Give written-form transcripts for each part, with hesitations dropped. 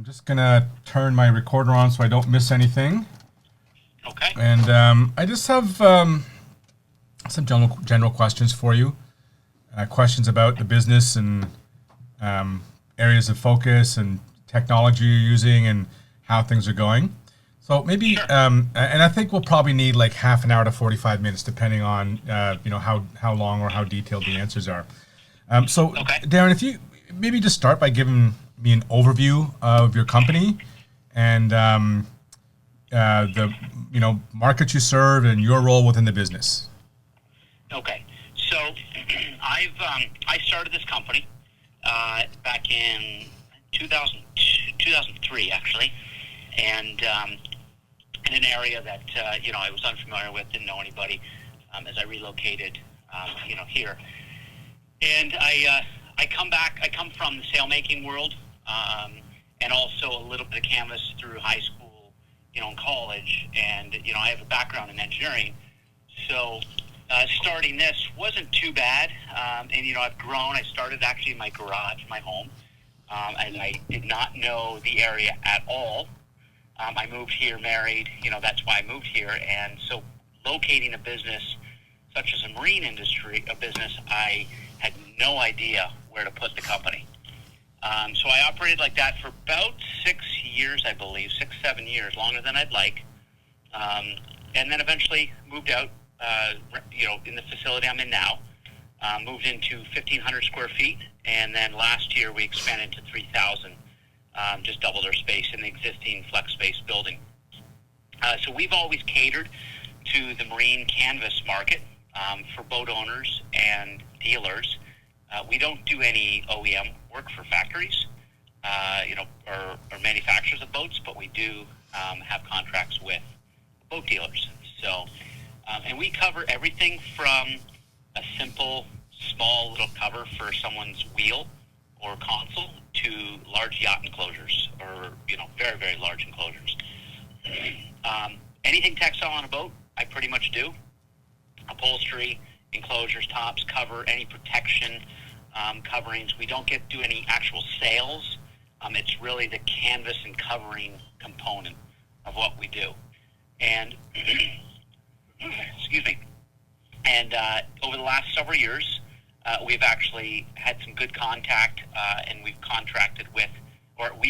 just gonna turn my recorder on so I don't miss anything. Okay. And I just have some general questions for you. Questions about the business and areas of focus and technology you're using and how things are going. So maybe, Sure. And I think we'll probably need like half an hour to 45 minutes, depending on how long or how detailed the answers are. Okay. Darren, if you maybe just start by giving me an overview of your company and the market you serve and your role within the business. Okay. So I started this company back in 2003 actually, and in an area that I was unfamiliar with, didn't know anybody, as I relocated here, and I come from the sailmaking world, and also a little bit of canvas through high school, and college, and I have a background in engineering, so starting this wasn't too bad, and I've grown. I started actually in my garage, my home, and I did not know the area at all. I moved here, married, that's why I moved here, and so locating a business such as a marine industry, a business, I had no idea where to put the company. So I operated like that for about 6 years, I believe, 7 years, longer than I'd like, and then eventually moved out, in the facility I'm in now, moved into 1,500 square feet, and then last year we expanded to 3,000, just doubled our space in the existing flex space building. So we've always catered to the marine canvas market for boat owners and dealers. We don't do any OEM work for factories, or manufacturers of boats, but we do have contracts with boat dealers. So, and we cover everything from a simple, small little cover for someone's wheel or console to large yacht enclosures, or very, very large enclosures. Anything textile on a boat, I pretty much do. Upholstery, enclosures, tops, cover, any protection coverings. We don't do any actual sales. It's really the canvas and covering component of what we do. And excuse me. And over the last several years, we've actually had some good contact, and we've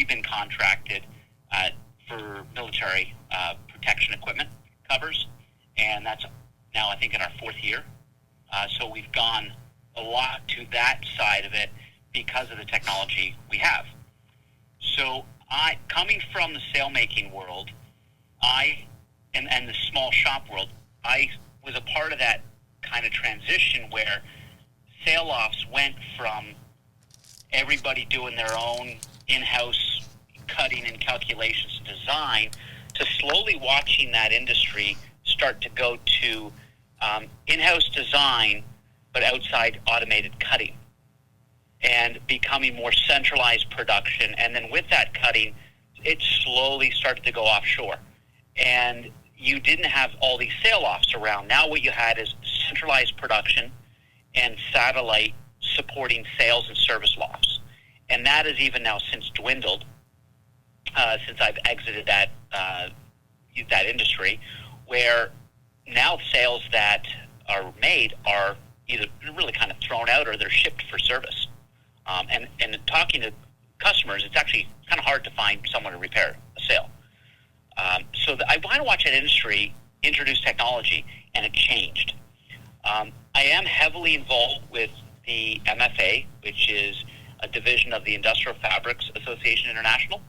been contracted for military protection equipment covers, and that's now I think in our 4th year. So we've gone a lot to that side of it because of the technology we have. So coming from the sailmaking world, and the small shop world, I was a part of that kind of transition where sail-offs went from everybody doing their own in-house cutting and calculations and design to slowly watching that industry start to go to in-house design but outside automated cutting, and becoming more centralized production. And then with that cutting, it slowly started to go offshore. And you didn't have all these sail-offs around. Now what you had is centralized production and satellite supporting sales and service lofts. And that has even now since dwindled, since I've exited that industry, where now sales that are made are either really kind of thrown out or they're shipped for service. And talking to customers, it's actually kind of hard to find someone to repair a sail. So I want to watch that industry introduce technology, and it changed. I am heavily involved with the MFA, which is a division of the Industrial Fabrics Association International.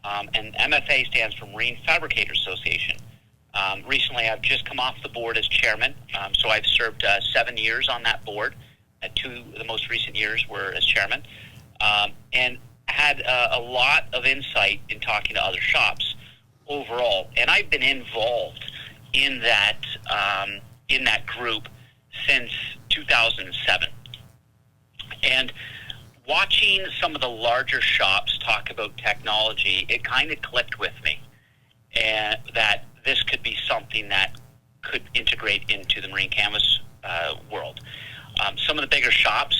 And MFA stands for Marine Fabricators Association. Recently, I've just come off the board as chairman, so I've served 7 years on that board. 2 of the most recent years were as chairman, and had a lot of insight in talking to other shops overall. And I've been involved in that group since 2007. And watching some of the larger shops talk about technology, it kind of clicked with me, and that this could be something that could integrate into the marine canvas world. Some of the bigger shops,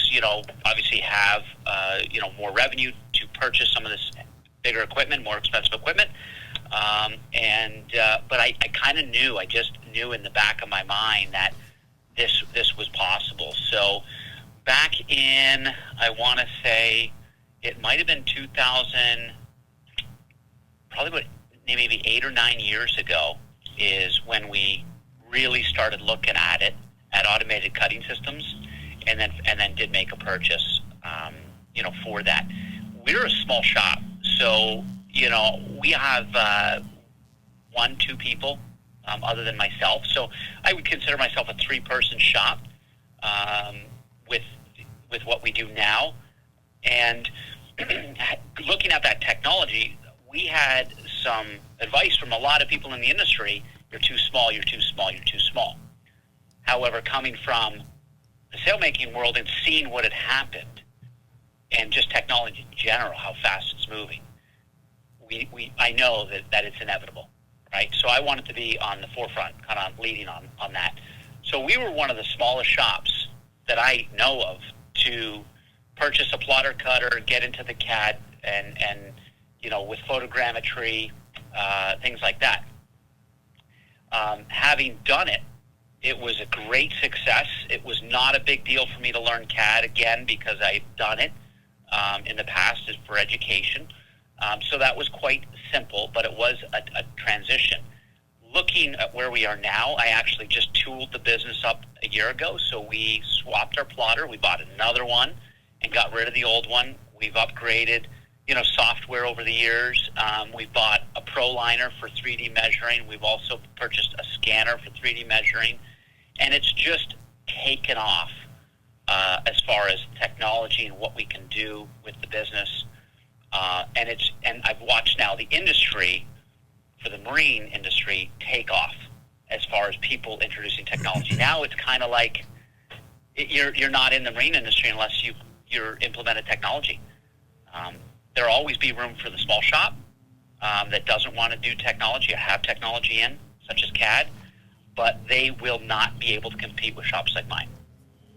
obviously have, more revenue to purchase some of this bigger equipment, more expensive equipment. But I kind of knew, I just knew in the back of my mind that this was possible. So back in, I want to say, it might have been 2000, probably about maybe 8 or 9 years ago, is when we really started looking at it, at automated cutting systems, and then did make a purchase, for that. We're a small shop, so we have 1-2 people, other than myself. So I would consider myself a 3-person shop with what we do now. And looking at that technology, we had some advice from a lot of people in the industry: you're too small, you're too small, you're too small. However, coming from the sailmaking world and seeing what had happened, and just technology in general, how fast it's moving, I know that it's inevitable, right? So I wanted to be on the forefront, kind of leading on that. So we were one of the smallest shops that I know of to purchase a plotter cutter, get into the CAD, and with photogrammetry, things like that. Having done it, it was a great success. It was not a big deal for me to learn CAD again because I'd done it in the past for education. So that was quite simple, but it was a transition. Looking at where we are now, I actually just tooled the business up a year ago. So we swapped our plotter. We bought another one and got rid of the old one. We've upgraded, software over the years. We bought a ProLiner for 3D measuring. We've also purchased a scanner for 3D measuring. And it's just taken off as far as technology and what we can do with the business. And I've watched now the industry, for the marine industry, take off as far as people introducing technology. Now it's kind of like you're not in the marine industry unless you're implemented technology. There'll always be room for the small shop that doesn't want to do technology or have technology in, such as CAD, but they will not be able to compete with shops like mine.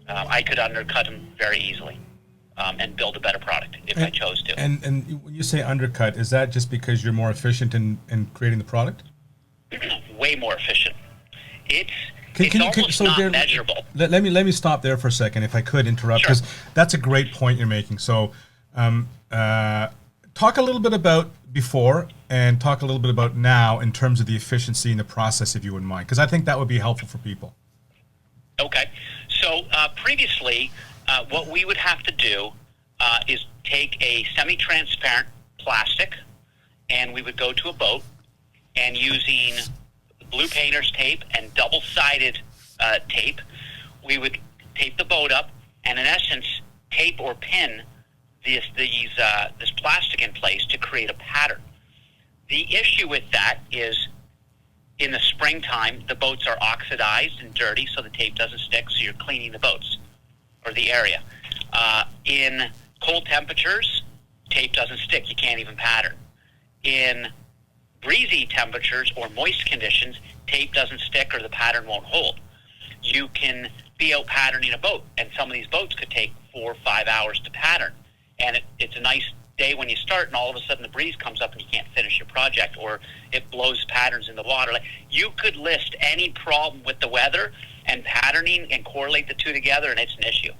I could undercut them very easily and build a better product if I chose to. And when you say undercut, is that just because you're more efficient in creating the product? Way more efficient. It's almost not Darren, measurable. Let me stop there for a second, if I could interrupt, because that's a great point you're making. So talk a little bit about before and talk a little bit about now in terms of the efficiency in the process, if you wouldn't mind, because I think that would be helpful for people. Okay. So previously, what we would have to do is take a semi-transparent plastic, and we would go to a boat, and using blue painter's tape and double-sided tape, we would tape the boat up, and in essence, tape or pin this plastic in place to create a pattern. The issue with that is, in the springtime, the boats are oxidized and dirty, so the tape doesn't stick, so you're cleaning the boats or the area. In cold temperatures, tape doesn't stick. You can't even pattern. In breezy temperatures or moist conditions, tape doesn't stick or the pattern won't hold. You can be out patterning a boat, and some of these boats could take 4 or 5 hours to pattern. And it's a nice day when you start, and all of a sudden the breeze comes up and you can't finish your project, or it blows patterns in the water. You could list any problem with the weather and patterning and correlate the two together, and it's an issue.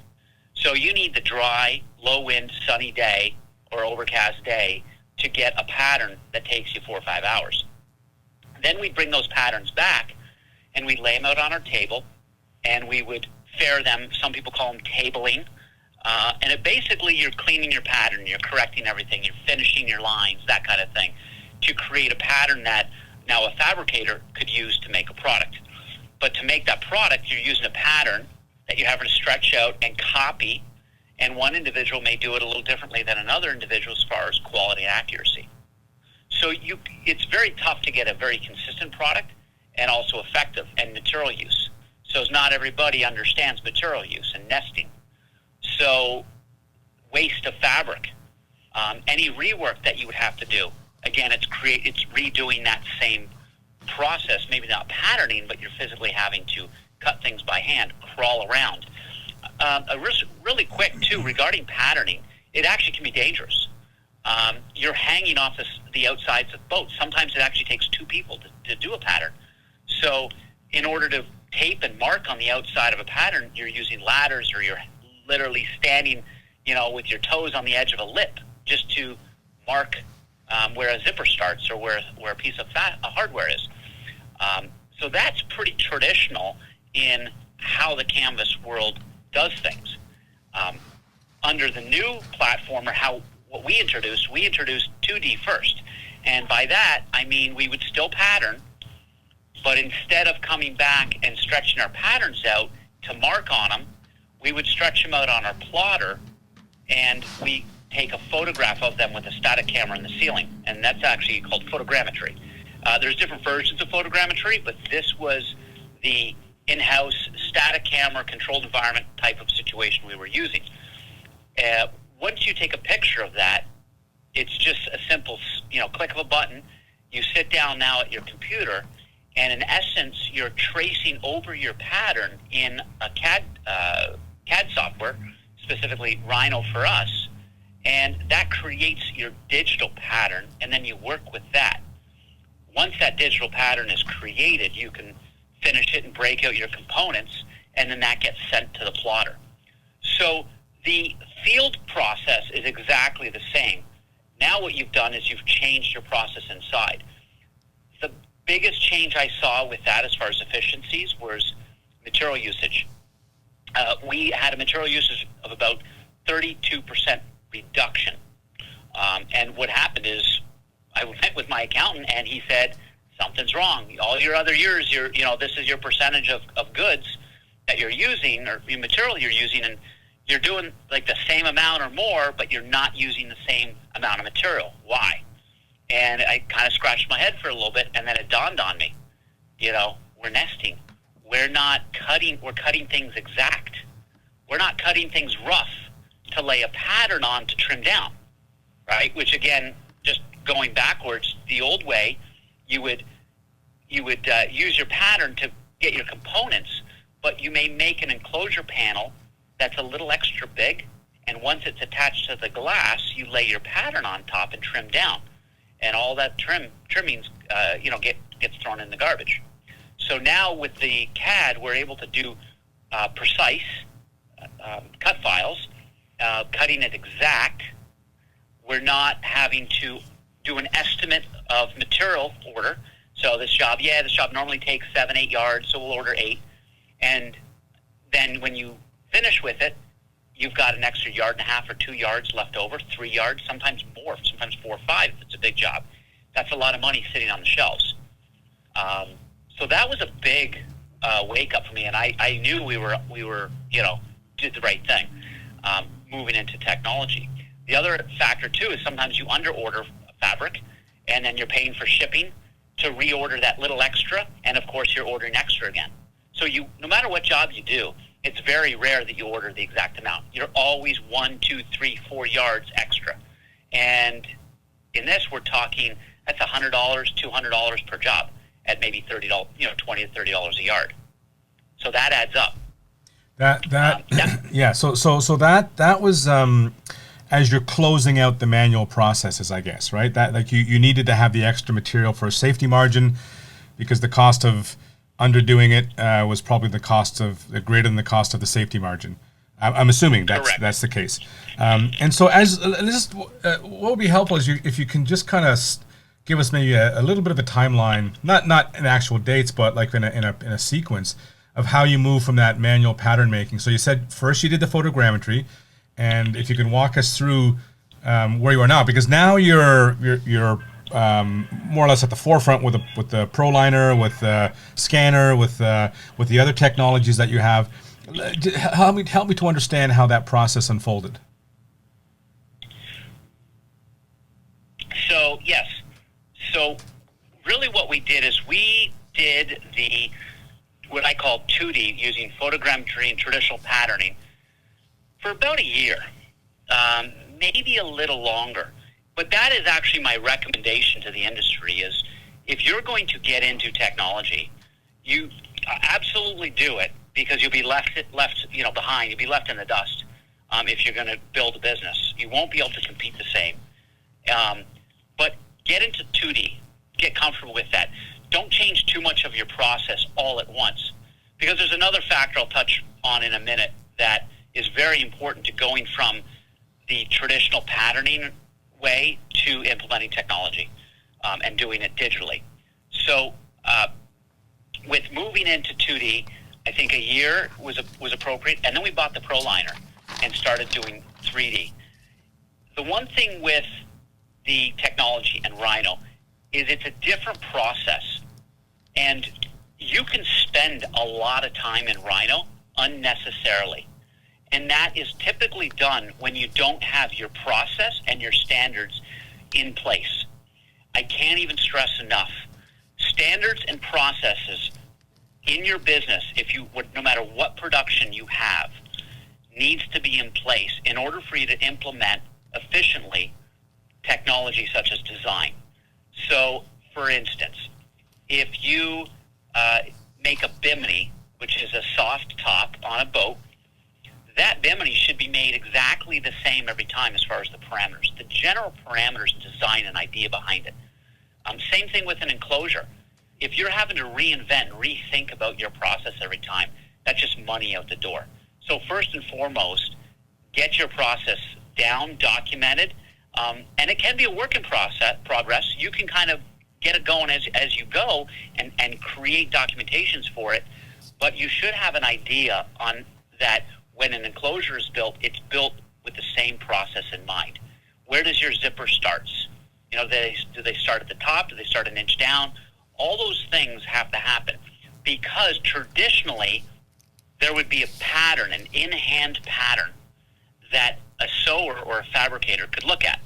So you need the dry, low-wind, sunny day or overcast day to get a pattern that takes you 4 or 5 hours. Then we'd bring those patterns back, and we'd lay them out on our table, and we would fair them. Some people call them tabling. And basically, you're cleaning your pattern, you're correcting everything, you're finishing your lines, that kind of thing, to create a pattern that now a fabricator could use to make a product. But to make that product, you're using a pattern that you're having to stretch out and copy, and one individual may do it a little differently than another individual as far as quality and accuracy. So it's very tough to get a very consistent product and also effective, and material use. So not everybody understands material use and nesting. So waste of fabric, any rework that you would have to do, again, it's redoing that same process, maybe not patterning, but you're physically having to cut things by hand, crawl around. Really quick, too, regarding patterning, it actually can be dangerous. you're hanging off the outsides of boats. Sometimes it actually takes two people to do a pattern. So in order to tape and mark on the outside of a pattern, you're using ladders, or you're literally standing, with your toes on the edge of a lip just to mark where a zipper starts, or where a piece of hardware is. So that's pretty traditional in how the canvas world does things. Under the new platform, or what we introduced 2D first. And by that, I mean we would still pattern, but instead of coming back and stretching our patterns out to mark on them, we would stretch them out on our plotter, and we take a photograph of them with a static camera in the ceiling. And that's actually called photogrammetry. There's different versions of photogrammetry, but this was the in-house static camera controlled environment type of situation we were using. Once you take a picture of that, it's just a simple, click of a button. You sit down now at your computer, and in essence, you're tracing over your pattern in a CAD software, specifically Rhino for us, and that creates your digital pattern, and then you work with that. Once that digital pattern is created, you can finish it and break out your components, and then that gets sent to the plotter. So the field process is exactly the same. Now what you've done is you've changed your process inside. The biggest change I saw with that as far as efficiencies was material usage. We had a material usage of about 32% reduction. And what happened is I went with my accountant, and he said, something's wrong. All your other years, this is your percentage of goods that you're using, or your material you're using, and you're doing like the same amount or more, but you're not using the same amount of material. Why? And I kind of scratched my head for a little bit, and then it dawned on me, we're nesting. We're cutting things exact. We're not cutting things rough to lay a pattern on to trim down, right? Which again, just going backwards, the old way, you would use your pattern to get your components, but you may make an enclosure panel that's a little extra big, and once it's attached to the glass, you lay your pattern on top and trim down, and all that trimmings, gets thrown in the garbage. So now with the CAD, we're able to do precise cut files, cutting it exact. We're not having to do an estimate of material order. So this job normally takes 7-8 yards, so we'll order 8. And then when you finish with it, you've got an extra 1.5 yards or 2 yards left over, 3 yards, sometimes more, sometimes 4 or 5 if it's a big job. That's a lot of money sitting on the shelves. So that was a big wake up for me, and I knew we were did the right thing moving into technology. The other factor too is sometimes you under order fabric, and then you're paying for shipping to reorder that little extra, and of course you're ordering extra again. So no matter what job you do, it's very rare that you order the exact amount. You're always 1, 2, 3, 4 yards extra. And in this, we're talking, that's $100, $200 per job at maybe $30, $20 to $30 a yard. So that adds up. Yeah. So that was as you're closing out the manual processes, I guess, right? That like you needed to have the extra material for a safety margin, because the cost of underdoing it was probably greater than the cost of the safety margin. I'm assuming that's the case. And so what would be helpful is if you can just kind of give us maybe a little bit of a timeline, not in actual dates, but like in a sequence of how you move from that manual pattern making. So you said first you did the photogrammetry, and if you can walk us through where you are now, because now you're more or less at the forefront with the ProLiner, with the scanner, with the other technologies that you have. Help me to understand how that process unfolded. So yes, so really what we did is we did what I call 2D using photogrammetry and traditional patterning for about a year, maybe a little longer. But that is actually my recommendation to the industry is if you're going to get into technology, you absolutely do it, because you'll be left behind. You'll be left in the dust if you're going to build a business. You won't be able to compete the same. But get into 2D. Get comfortable with that. Don't change too much of your process all at once, because there's another factor I'll touch on in a minute that is very important to going from the traditional patterning way to implementing technology and doing it digitally. So with moving into 2D, I think a year was appropriate, and then we bought the ProLiner and started doing 3D. The one thing with the technology and Rhino is it's a different process, and you can spend a lot of time in Rhino unnecessarily, and that is typically done when you don't have your process and your standards in place. I can't even stress enough, standards and processes in your business, no matter what production you have, needs to be in place in order for you to implement efficiently technology such as design. So, for instance, if you make a Bimmini, which is a soft top on a boat, that Bimmini should be made exactly the same every time as far as the parameters. The general parameters, design, and idea behind it. Same thing with an enclosure. If you're having to reinvent and rethink about your process every time, that's just money out the door. So first and foremost, get your process down, documented, and it can be a work in progress. You can kind of get it going as you go and create documentations for it, but you should have an idea on that when an enclosure is built, it's built with the same process in mind. Where does your zipper starts? Do they start at the top? Do they start an inch down? All those things have to happen, because traditionally there would be a pattern, an in-hand pattern that a sewer or a fabricator could look at.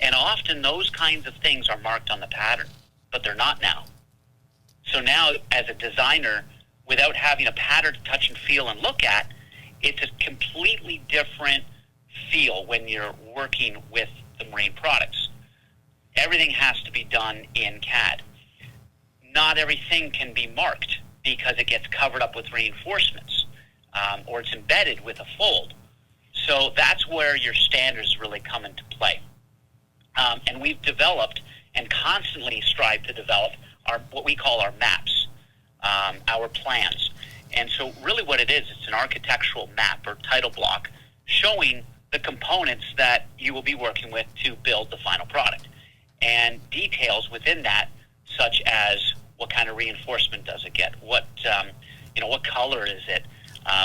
And often those kinds of things are marked on the pattern, but they're not now. So now, as a designer, without having a pattern to touch and feel and look at, it's a completely different feel when you're working with the marine products. Everything has to be done in CAD. Not everything can be marked because it gets covered up with reinforcements, or it's embedded with a fold. So that's where your standards really come into play. And we've developed and constantly strive to develop what we call our maps, our plans. And so really what it is, it's an architectural map or title block showing the components that you will be working with to build the final product. And details within that, such as what kind of reinforcement does it get, what color is it,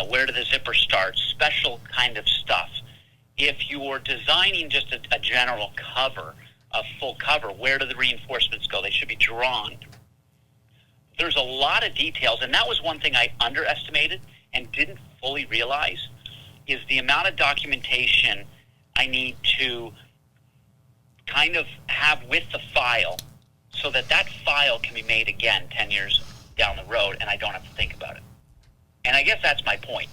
where do the zippers start, special kind of stuff. If you're designing just a general cover, a full cover, where do the reinforcements go? They should be drawn. There's a lot of details, and that was one thing I underestimated and didn't fully realize, is the amount of documentation I need to kind of have with the file so that file can be made again 10 years down the road and I don't have to think about it. And I guess that's my point,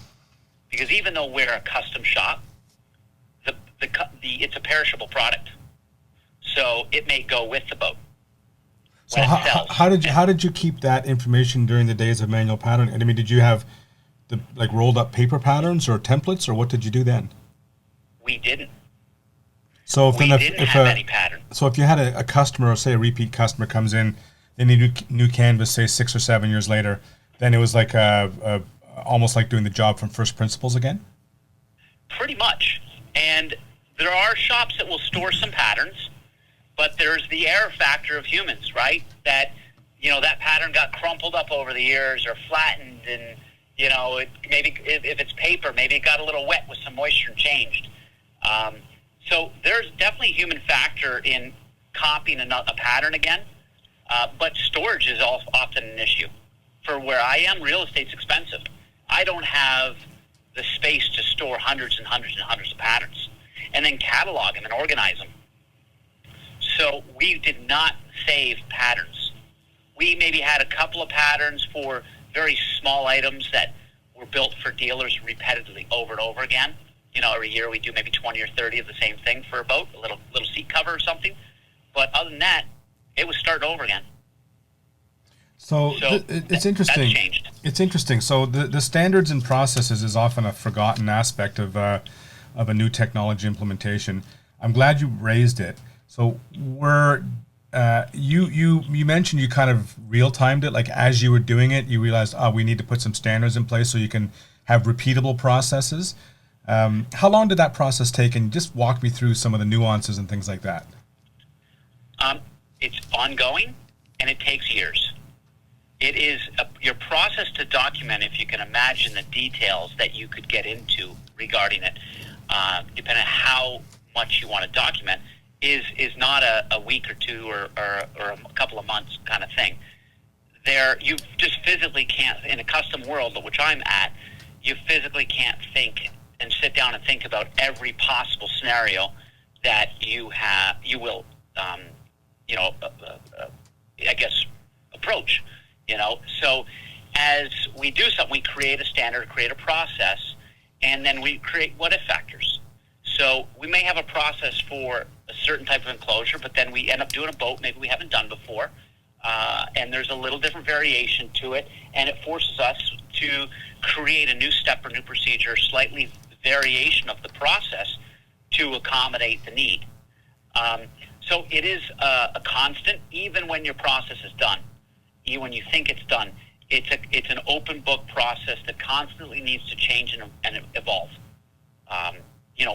because even though we're a custom shop, it's a perishable product, so it may go with the boat. So how did you keep that information during the days of manual patterning? I mean, did you have the rolled up paper patterns or templates, or what did you do then? We didn't. So if any pattern. So if you had a customer, or say a repeat customer comes in, they need a new canvas, say 6 or 7 years later, then it was like almost like doing the job from first principles again? Pretty much. And there are shops that will store some patterns, but there's the error factor of humans, right? That, that pattern got crumpled up over the years or flattened, and, maybe if it's paper, maybe it got a little wet with some moisture and changed. So there's definitely a human factor in copying a pattern again, but storage is often an issue. For where I am, real estate's expensive. I don't have the space to store hundreds and hundreds and hundreds of patterns and then catalog them and organize them. So we did not save patterns. We maybe had a couple of patterns for very small items that were built for dealers repetitively over and over again. Every year we do maybe 20 or 30 of the same thing for a boat, a little seat cover or something. But other than that, it was starting over again. So it's interesting. That's changed. It's interesting. So the standards and processes is often a forgotten aspect of a new technology implementation. I'm glad you raised it. So you mentioned you kind of real timed it, like as you were doing it, you realized, we need to put some standards in place so you can have repeatable processes. How long did that process take? And just walk me through some of the nuances and things like that. It's ongoing, and it takes years. It is your process to document, if you can imagine the details that you could get into regarding it, depending on how much you want to document, is not a week or two or a couple of months kind of thing. You just physically can't, in a custom world, which I'm at, you physically can't think and sit down and think about every possible scenario that you will I guess, approach, So as we do something, we create a standard, create a process, and then we create what-if factors. So we may have a process for a certain type of enclosure, but then we end up doing a boat maybe we haven't done before, and there's a little different variation to it, and it forces us to create a new step or new procedure, slightly variation of the process to accommodate the need. So it is a constant, even when your process is done. Even when you think it's done, it's an open book process that constantly needs to change and evolve.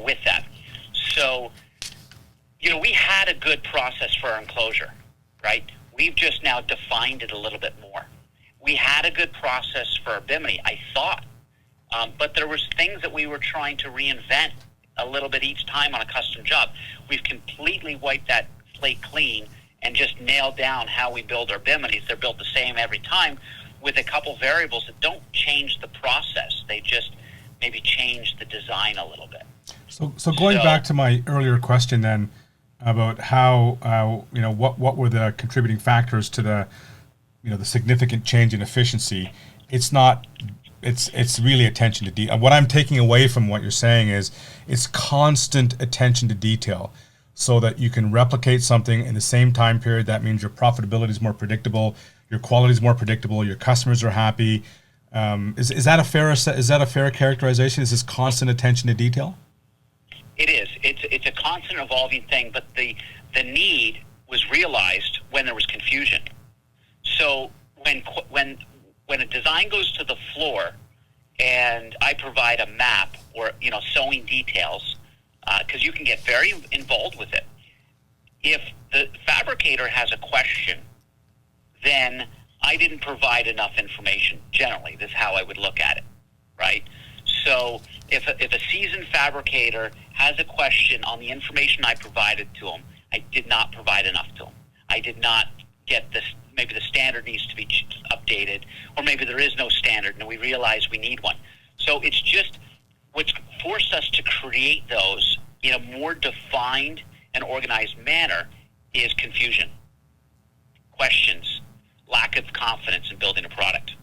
With that. So, we had a good process for our enclosure, right? We've just now defined it a little bit more. We had a good process for our Bimmini, I thought, but there was things that we were trying to reinvent a little bit each time on a custom job. We've completely wiped that slate clean and just nailed down how we build our Biminis. They're built the same every time with a couple variables that don't change the process. They just maybe change the design a little bit. So going back to my earlier question then about how, what were the contributing factors to the, the significant change in efficiency, it's really attention to detail. What I'm taking away from what you're saying is it's constant attention to detail so that you can replicate something in the same time period. That means your profitability is more predictable, your quality is more predictable, your customers are happy. Is that a fair characterization? Is this constant attention to detail? It is. It's a constant evolving thing, but the need was realized when there was confusion. So when a design goes to the floor and I provide a map or sewing details, because you can get very involved with it. If the fabricator has a question, then I didn't provide enough information. Generally, this is how I would look at it, right? So if a seasoned fabricator has a question on the information I provided to him, I did not provide enough to him. I did not get this. Maybe the standard needs to be updated, or maybe there is no standard and we realize we need one. So it's just what's forced us to create those in a more defined and organized manner is confusion, questions, lack of confidence in building a product.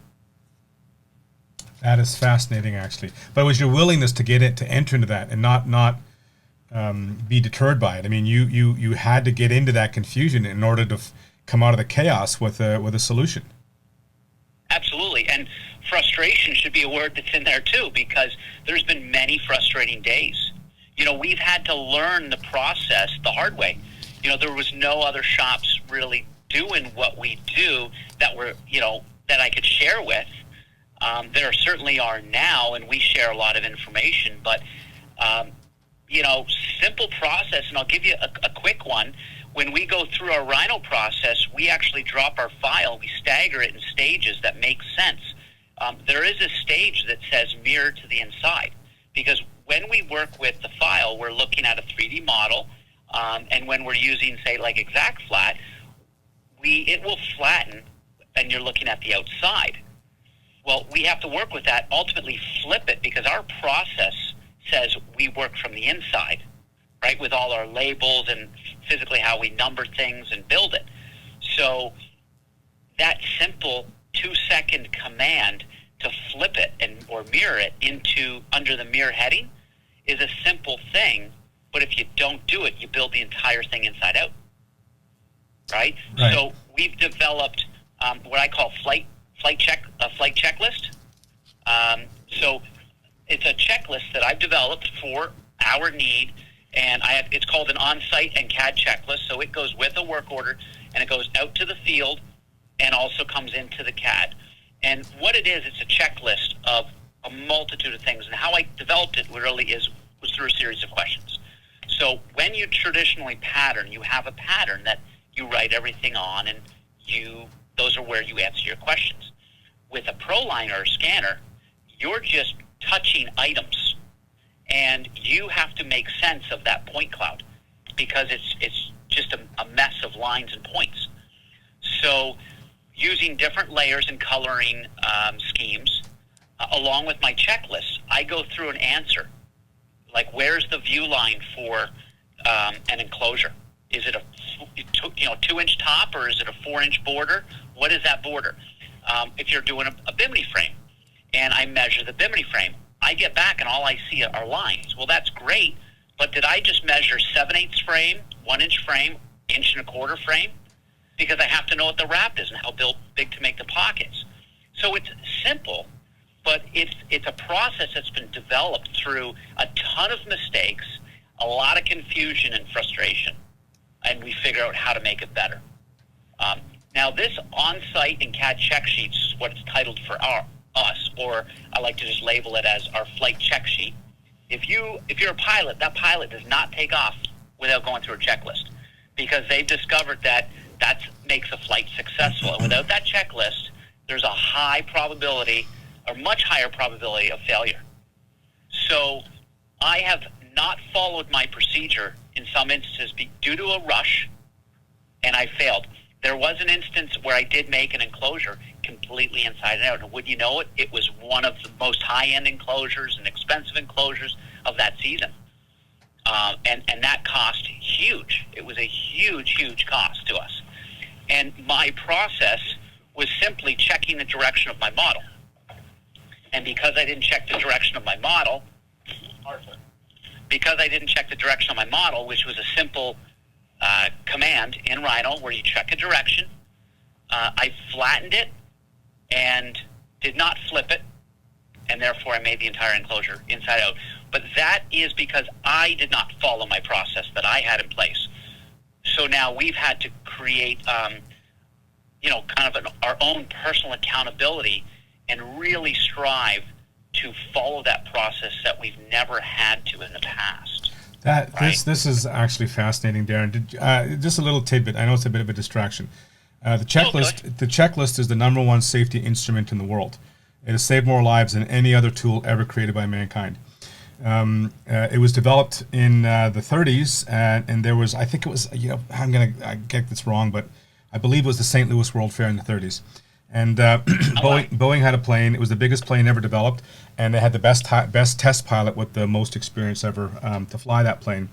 That is fascinating, actually. But it was your willingness to enter into that and not be deterred by it. I mean, you had to get into that confusion in order to come out of the chaos with a solution. Absolutely, and frustration should be a word that's in there too, because there's been many frustrating days. We've had to learn the process the hard way. There was no other shops really doing what we do that were, that I could share with. There certainly are now, and we share a lot of information, but, simple process, and I'll give you a quick one. When we go through our Rhino process, we actually drop our file. We stagger it in stages that make sense. There is a stage that says mirror to the inside, because when we work with the file, we're looking at a 3D model, and when we're using, say, like ExactFlat, it will flatten, and you're looking at the outside. Well, we have to work with that, ultimately flip it, because our process says we work from the inside, right, with all our labels and physically how we number things and build it. So that simple 2-second command to flip it or mirror it into under the mirror heading is a simple thing, but if you don't do it, you build the entire thing inside out, right? So we've developed what I call flight checklist. So it's a checklist that I've developed for our need And it's called an on-site and CAD checklist. So it goes with a work order, and it goes out to the field and also comes into the CAD. And what it is, it's a checklist of a multitude of things. And how I developed it really was through a series of questions. So when you traditionally pattern, you have a pattern that you write everything on, and those are where you answer your questions. With a ProLiner or scanner, you're just touching items, and you have to make sense of that point cloud because it's just a mess of lines and points. So using different layers and coloring schemes, along with my checklist, I go through and answer. Like, where's the view line for an enclosure? Is it a 2-inch top, or is it a 4-inch border? What is that border? If you're doing a Bimmini frame, and I measure the Bimmini frame, I get back and all I see are lines. Well, that's great, but did I just measure 7/8 frame, 1-inch frame, 1.25 inch frame? Because I have to know what the wrap is and how big to make the pockets. So it's simple, but it's a process that's been developed through a ton of mistakes, a lot of confusion and frustration, and we figure out how to make it better. Now, this on-site and CAD check sheets is what it's titled for us, or I like to just label it as our flight check sheet. If you're a pilot, that pilot does not take off without going through a checklist, because they've discovered that makes a flight successful. And without that checklist, there's a high probability, or much higher probability, of failure. So I have not followed my procedure in some instances due to a rush, and I failed. There was an instance where I did make an enclosure completely inside and out, and would you know it, it was one of the most high-end enclosures and expensive enclosures of that season. And that cost huge. It was a huge, huge cost to us. And my process was simply checking the direction of my model. And because I didn't check the direction of my model, which was a simple command in Rhino where you check a direction, I flattened it and did not flip it, and therefore I made the entire enclosure inside out. But that is because I did not follow my process that I had in place. So now we've had to create, kind of our own personal accountability and really strive to follow that process that we've never had to in the past. This is actually fascinating, Darren. Just a little tidbit. I know it's a bit of a distraction. The checklist is the #1 safety instrument in the world. It has saved more lives than any other tool ever created by mankind. It was developed in the 30s, and there was, I think it was, I'm going to get this wrong, but I believe it was the St. Louis World Fair in the 30s. And Boeing had a plane. It was the biggest plane ever developed, and they had the best test pilot with the most experience ever to fly that plane.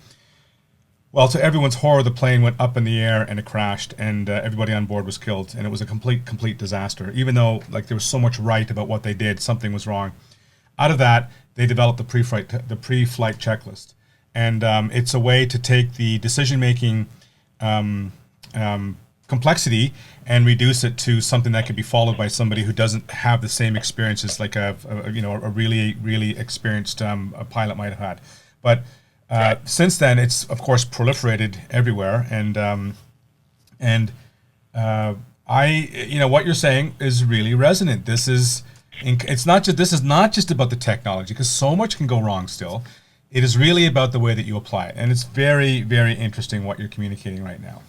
Well, to everyone's horror, the plane went up in the air and it crashed, and everybody on board was killed, and it was a complete disaster. Even though there was so much right about what they did, something was wrong. Out of that, they developed the pre-flight checklist, and it's a way to take the decision-making complexity and reduce it to something that can be followed by somebody who doesn't have the same experiences like a really experienced pilot might have had. But since then, it's of course proliferated everywhere, and what you're saying is really resonant. This is not just about the technology, because so much can go wrong still. It is really about the way that you apply it, and it's very, very interesting what you're communicating right now.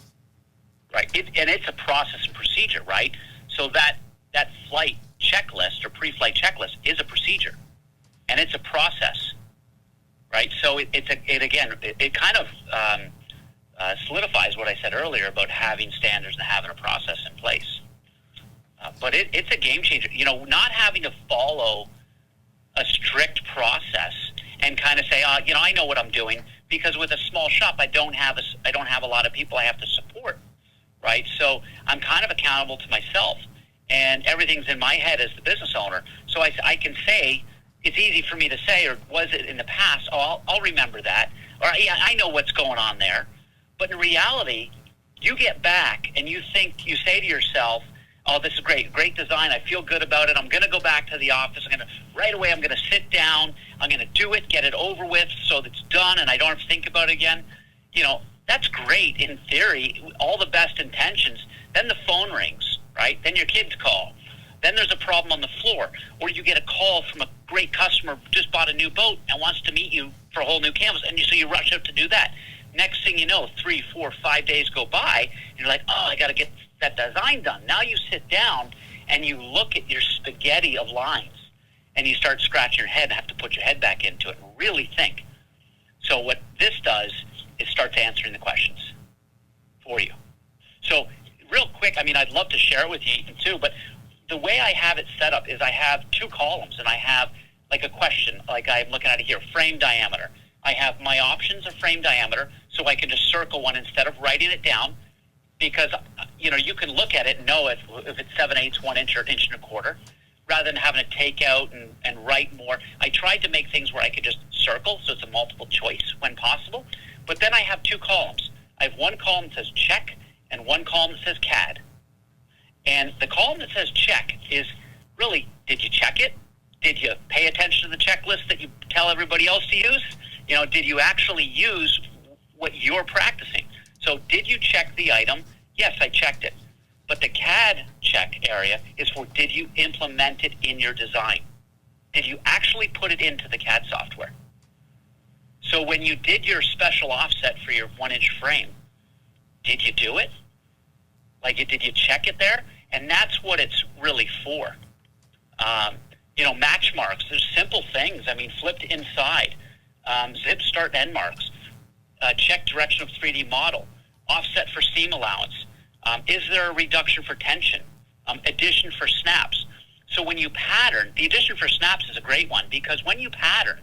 Right, and it's a process and procedure, right? So that flight checklist or pre-flight checklist is a procedure, and it's a process, right? So it kind of solidifies what I said earlier about having standards and having a process in place. But it's a game changer. Not having to follow a strict process and kind of say, I know what I'm doing, because with a small shop, I don't have a lot of people I have to support. Right, so I'm kind of accountable to myself, and everything's in my head as the business owner. So I can say, it's easy for me to say, or was it in the past? Oh, I'll remember that, or I know what's going on there. But in reality, you get back and you say to yourself, oh, this is great design. I feel good about it. I'm going to go back to the office. Right away, I'm going to sit down. I'm going to do it, get it over with so that it's done and I don't have to think about it again. You know, that's great in theory, all the best intentions. Then the phone rings, right? Then your kids call. Then there's a problem on the floor. Or you get a call from a great customer who just bought a new boat and wants to meet you for a whole new canvas. And so you rush out to do that. Next thing you know, 3, 4, 5 days go by, and you're like, oh, I got to get that design done. Now you sit down and you look at your spaghetti of lines and you start scratching your head and have to put your head back into it and really think. So what this does is starts answering the questions for you. So real quick, I mean, I'd love to share it with you too, but the way I have it set up is I have 2 columns and I have like a question, like I'm looking at it here, frame diameter. I have my options of frame diameter, so I can just circle one instead of writing it down, because you know you can look at it and know if it's 7/8, 1 inch, or 1 1/4 inch, rather than having to take out and write more. I tried to make things where I could just circle, so it's a multiple choice when possible. But then I have 2 columns. I have one column that says check and one column that says CAD. And the column that says check is really, did you check it? Did you pay attention to the checklist that you tell everybody else to use? You know, did you actually use what you're practicing? So did you check the item? Yes, I checked it. But the CAD check area is for, did you implement it in your design? Did you actually put it into the CAD software? So when you did your special offset for your 1 inch frame, did you do it? Like, did you check it there? And that's what it's really for. You know, match marks, there's simple things. I mean, flipped inside, zip start end marks, check direction of 3D model, offset for seam allowance. Is there a reduction for tension? Addition for snaps. So when you pattern, the addition for snaps is a great one, because when you pattern,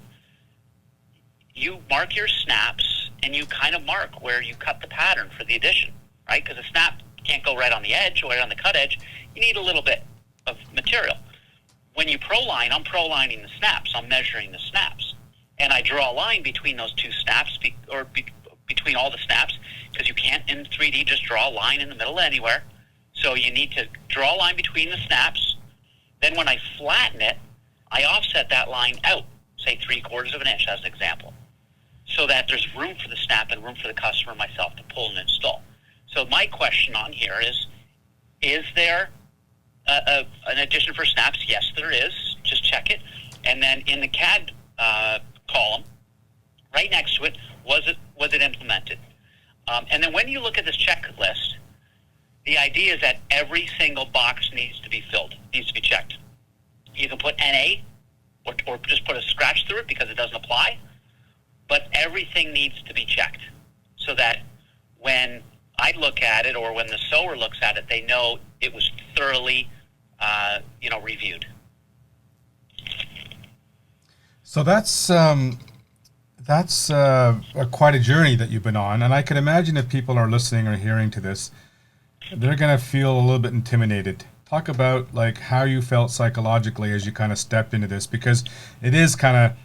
you mark your snaps and you kind of mark where you cut the pattern for the addition, right? Because a snap can't go right on the edge or right on the cut edge. You need a little bit of material. When you pro-line, I'm pro-lining the snaps. I'm measuring the snaps. And I draw a line between those 2 snaps, between all the snaps, because you can't in 3D just draw a line in the middle anywhere. So you need to draw a line between the snaps. Then when I flatten it, I offset that line out, say 3/4 of an inch as an example, so that there's room for the snap and room for the customer and myself to pull and install. So my question on here is there an addition for snaps? Yes, there is. Just check it. And then in the CAD column, right next to it, was it implemented? And then when you look at this checklist, the idea is that every single box needs to be filled, needs to be checked. You can put NA or just put a scratch through it because it doesn't apply, but everything needs to be checked so that when I look at it or when the sewer looks at it, they know it was thoroughly reviewed. So that's quite a journey that you've been on, and I can imagine if people are listening or hearing to this, they're going to feel a little bit intimidated. Talk about like how you felt psychologically as you kind of stepped into this, because it is kind of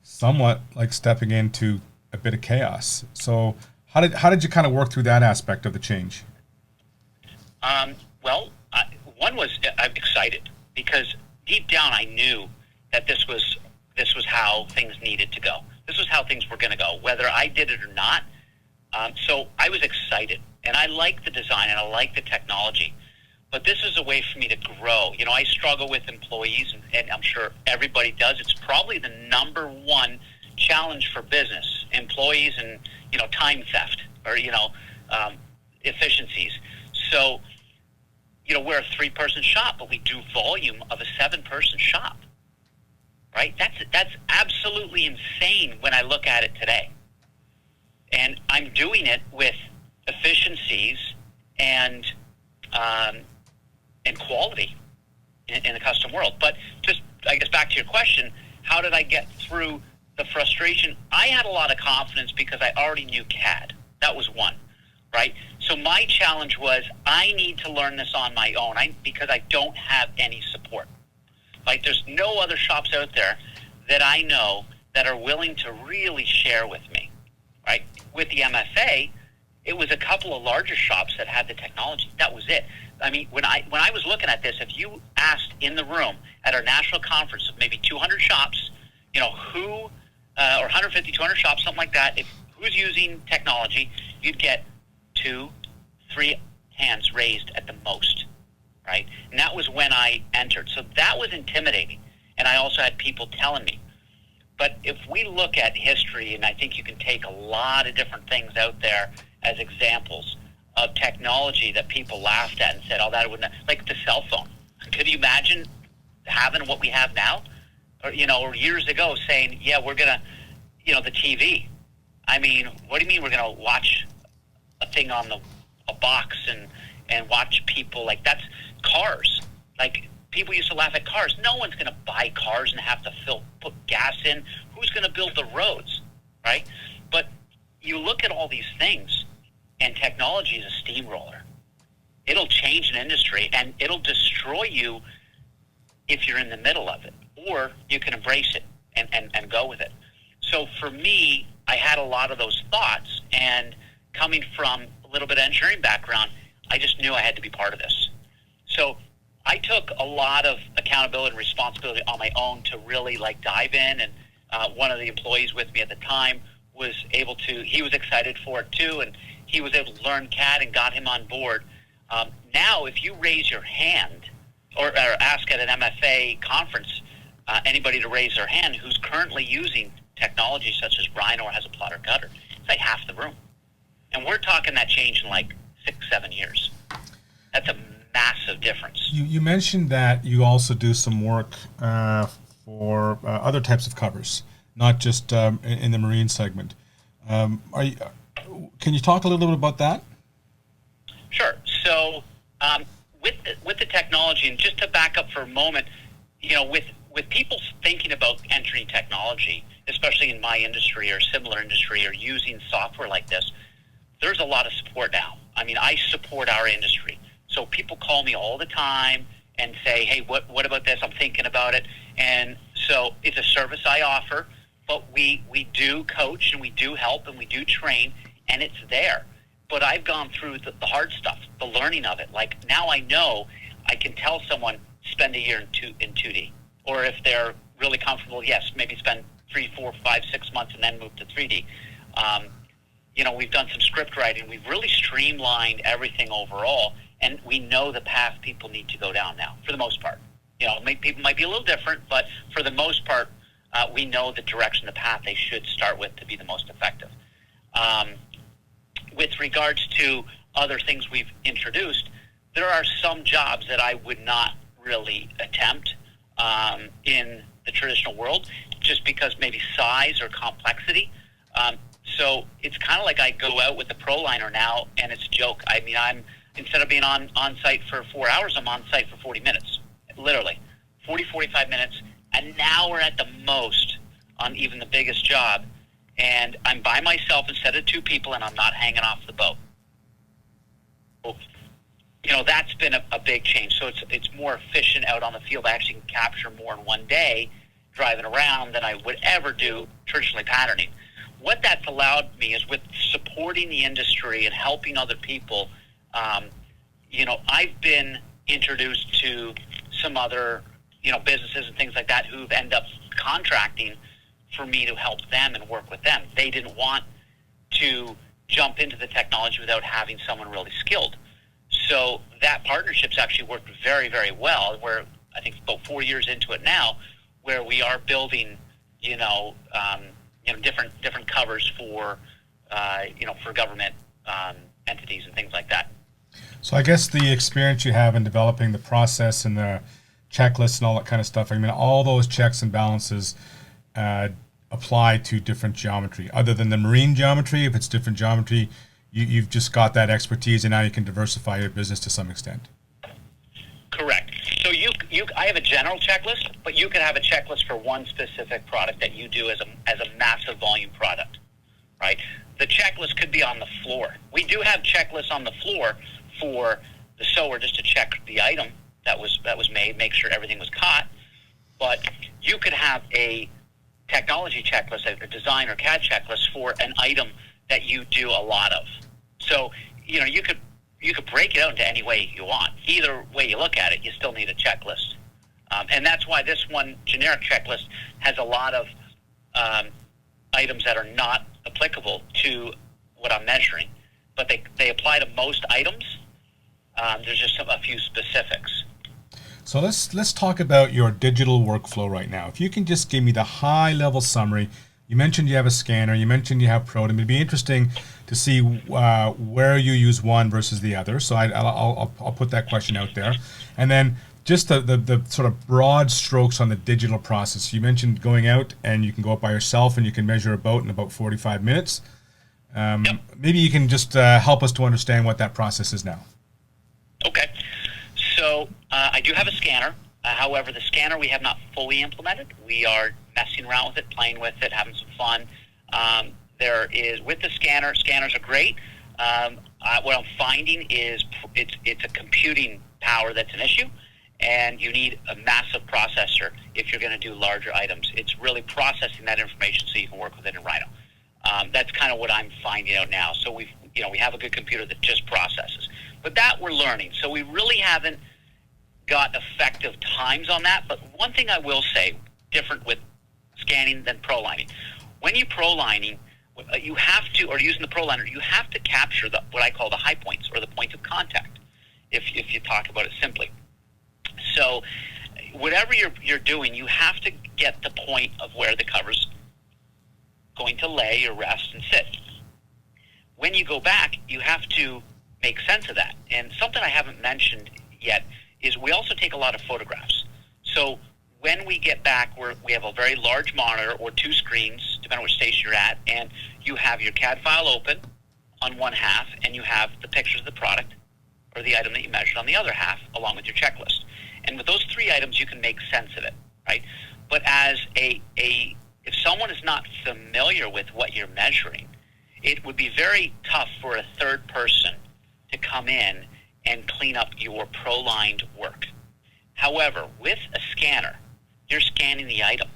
somewhat like stepping into a bit of chaos. So how did you kind of work through that aspect of the change? One was I'm excited because deep down I knew that this was how things needed to go. This was how things were going to go, whether I did it or not. So I was excited, and I like the design, and I like the technology. But this is a way for me to grow. You know, I struggle with employees, and I'm sure everybody does. It's probably the number one challenge for business, employees and, time theft or, efficiencies. So, we're a 3-person shop, but we do volume of a 7-person shop, right? That's absolutely insane when I look at it today. And I'm doing it with efficiencies and quality in the custom world. But just, I guess, back to your question, how did I get through the frustration? I had a lot of confidence because I already knew CAD. That was one, right? So my challenge was I need to learn this on my own because I don't have any support. Like, there's no other shops out there that I know that are willing to really share with me, right? With the MFA, it was a couple of larger shops that had the technology. That was it. I mean, when I was looking at this, if you asked in the room at our national conference of maybe 200 shops, who, or 150, 200 shops, something like that, who's using technology, you'd get 2, 3 hands raised at the most, right? And that was when I entered. So that was intimidating. And I also had people telling me. But if we look at history, and I think you can take a lot of different things out there as examples of technology that people laughed at and said, oh, that wouldn't, like the cell phone. Could you imagine having what we have now? Or years ago saying, yeah, we're going to, the TV. I mean, what do you mean we're going to watch a thing on a box and watch people? Like, that's cars. Like, people used to laugh at cars. No one's going to buy cars and have to put gas in. Who's going to build the roads, right? But you look at all these things, and technology is a steamroller. It'll change an industry, and it'll destroy you if you're in the middle of it, or you can embrace it and go with it. So for me, I had a lot of those thoughts, and coming from a little bit of engineering background, I just knew I had to be part of this. So I took a lot of accountability and responsibility on my own to really dive in, and one of the employees with me at the time was able to, he was excited for it too, and he was able to learn CAD and got him on board. Now, if you raise your hand or ask at an MFA conference anybody to raise their hand who's currently using technology such as Rhino or has a plotter cutter, it's like half the room. And we're talking that change in 6-7 years. That's a massive difference. You mentioned that you also do some work for other types of covers, not just in the marine segment. Can you talk a little bit about that? Sure. So with the technology, and just to back up for a moment, with people thinking about entering technology, especially in my industry or similar industry, or using software like this, there's a lot of support now. I mean, I support our industry. So people call me all the time and say, hey, what about this? I'm thinking about it. And so it's a service I offer, but we do coach and we do help and we do train, and it's there. But I've gone through the hard stuff, the learning of it. Like, now I know I can tell someone, spend a year in 2D. Or if they're really comfortable, yes, maybe spend 3, 4, 5, 6 months and then move to 3D. We've done some script writing. We've really streamlined everything overall, and we know the path people need to go down now, for the most part. People might be a little different, but for the most part, we know the direction, the path they should start with to be the most effective. With regards to other things we've introduced, there are some jobs that I would not really attempt in the traditional world, just because maybe size or complexity. So it's kind of like I go out with the ProLiner now, and it's a joke. I mean, instead of being on site for 4 hours, I'm on site for 40 minutes, literally 45 minutes. And now we're at the most on even the biggest job, and I'm by myself instead of 2 people, and I'm not hanging off the boat. That's been a big change. So it's more efficient out on the field. I actually can capture more in one day driving around than I would ever do traditionally patterning. What that's allowed me is, with supporting the industry and helping other people, I've been introduced to some other, businesses and things like that who've ended up contracting for me to help them and work with them. They didn't want to jump into the technology without having someone really skilled. So that partnership's actually worked very, very well. We're, I think, about 4 years into it now, where we are building, different covers for, for government entities and things like that. So I guess the experience you have in developing the process and the checklists and all that kind of stuff, I mean, all those checks and balances apply to different geometry. Other than the marine geometry, if it's different geometry, you've just got that expertise, and now you can diversify your business to some extent. Correct. So I have a general checklist, but you could have a checklist for one specific product that you do as a massive volume product, right? The checklist could be on the floor. We do have checklists on the floor for the sewer, just to check the item that was made, make sure everything was caught. But you could have a technology checklist, a design or CAD checklist for an item that you do a lot of. So, you could, you could break it out into any way you want. Either way you look at it, you still need a checklist. And that's why this one generic checklist has a lot of items that are not applicable to what I'm measuring, but they apply to most items. There's just a few specifics. So let's talk about your digital workflow right now. If you can just give me the high-level summary. You mentioned you have a scanner. You mentioned you have Proto. It'd be interesting to see where you use one versus the other. So I'll put that question out there. And then just the sort of broad strokes on the digital process. You mentioned going out, and you can go out by yourself and you can measure a boat in about 45 minutes. Yep. Maybe you can just help us to understand what that process is now. Okay. So I do have a scanner. However, the scanner we have not fully implemented. We are messing around with it, playing with it, having some fun. There is, with the scanner, scanners are great. What I'm finding is it's a computing power that's an issue, and you need a massive processor if you're going to do larger items. It's really processing that information so you can work with it in Rhino. That's kind of what I'm finding out now. So we have a good computer that just processes. But that we're learning. So we really haven't got effective times on that. But one thing I will say, different with scanning than ProLining. When you're ProLining, you have to, or using the ProLiner, you have to capture what I call the high points, or the points of contact, if you talk about it simply. So whatever you're doing, you have to get the point of where the cover's going to lay or rest and sit. When you go back, you have to make sense of that. And something I haven't mentioned yet is we also take a lot of photographs. So when we get back, we have a very large monitor or two screens, depending on which station you're at, and you have your CAD file open on one half, and you have the pictures of the product or the item that you measured on the other half, along with your checklist. And with those three items, you can make sense of it, right? But as if someone is not familiar with what you're measuring, it would be very tough for a third person to come in and clean up your ProLined work. However, with a scanner, you're scanning the item,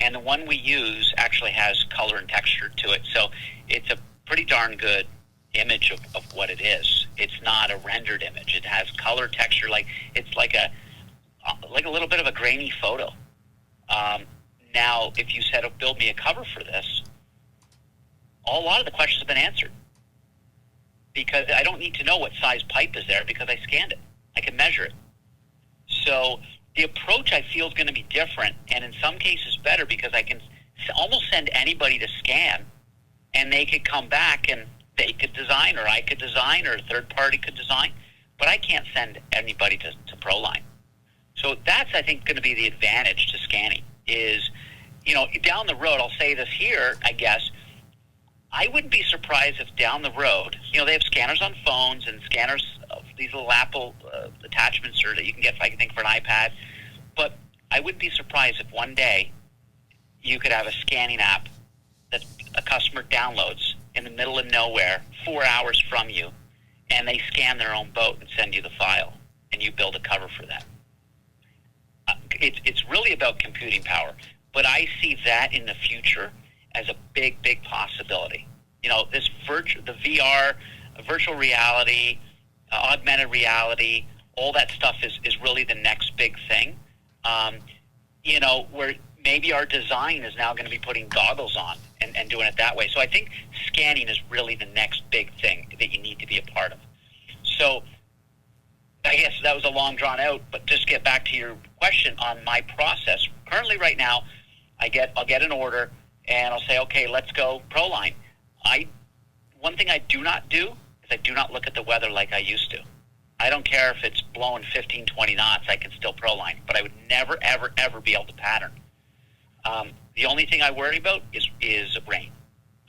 and the one we use actually has color and texture to it, so it's a pretty darn good image of what it is. It's not a rendered image. It has color, texture, it's like a little bit of a grainy photo. Now, if you said, build me a cover for this, a lot of the questions have been answered, because I don't need to know what size pipe is there because I scanned it. I can measure it. So the approach, I feel, is going to be different, and in some cases better, because I can almost send anybody to scan, and they could come back and they could design, or I could design, or a third party could design, but I can't send anybody to ProLine. So that's, I think, going to be the advantage to scanning is, down the road, I'll say this here, I guess, I wouldn't be surprised if down the road, they have scanners on phones and scanners of these little Apple attachments that you can get, I think, for an iPad. But I wouldn't be surprised if one day you could have a scanning app that a customer downloads in the middle of nowhere, 4 hours from you, and they scan their own boat and send you the file, and you build a cover for that. It's really about computing power, but I see that in the future as a big, big possibility. This the VR, virtual reality, augmented reality, all that stuff is really the next big thing. Where maybe our design is now going to be putting goggles on and doing it that way. So I think scanning is really the next big thing that you need to be a part of. So I guess that was a long drawn out, but just get back to your question on my process. Currently, right now, I'll get an order, and I'll say, okay, let's go ProLine. One thing I do not do is I do not look at the weather like I used to. I don't care if it's blowing 15, 20 knots, I can still ProLine, but I would never, ever, ever be able to pattern. The only thing I worry about is rain,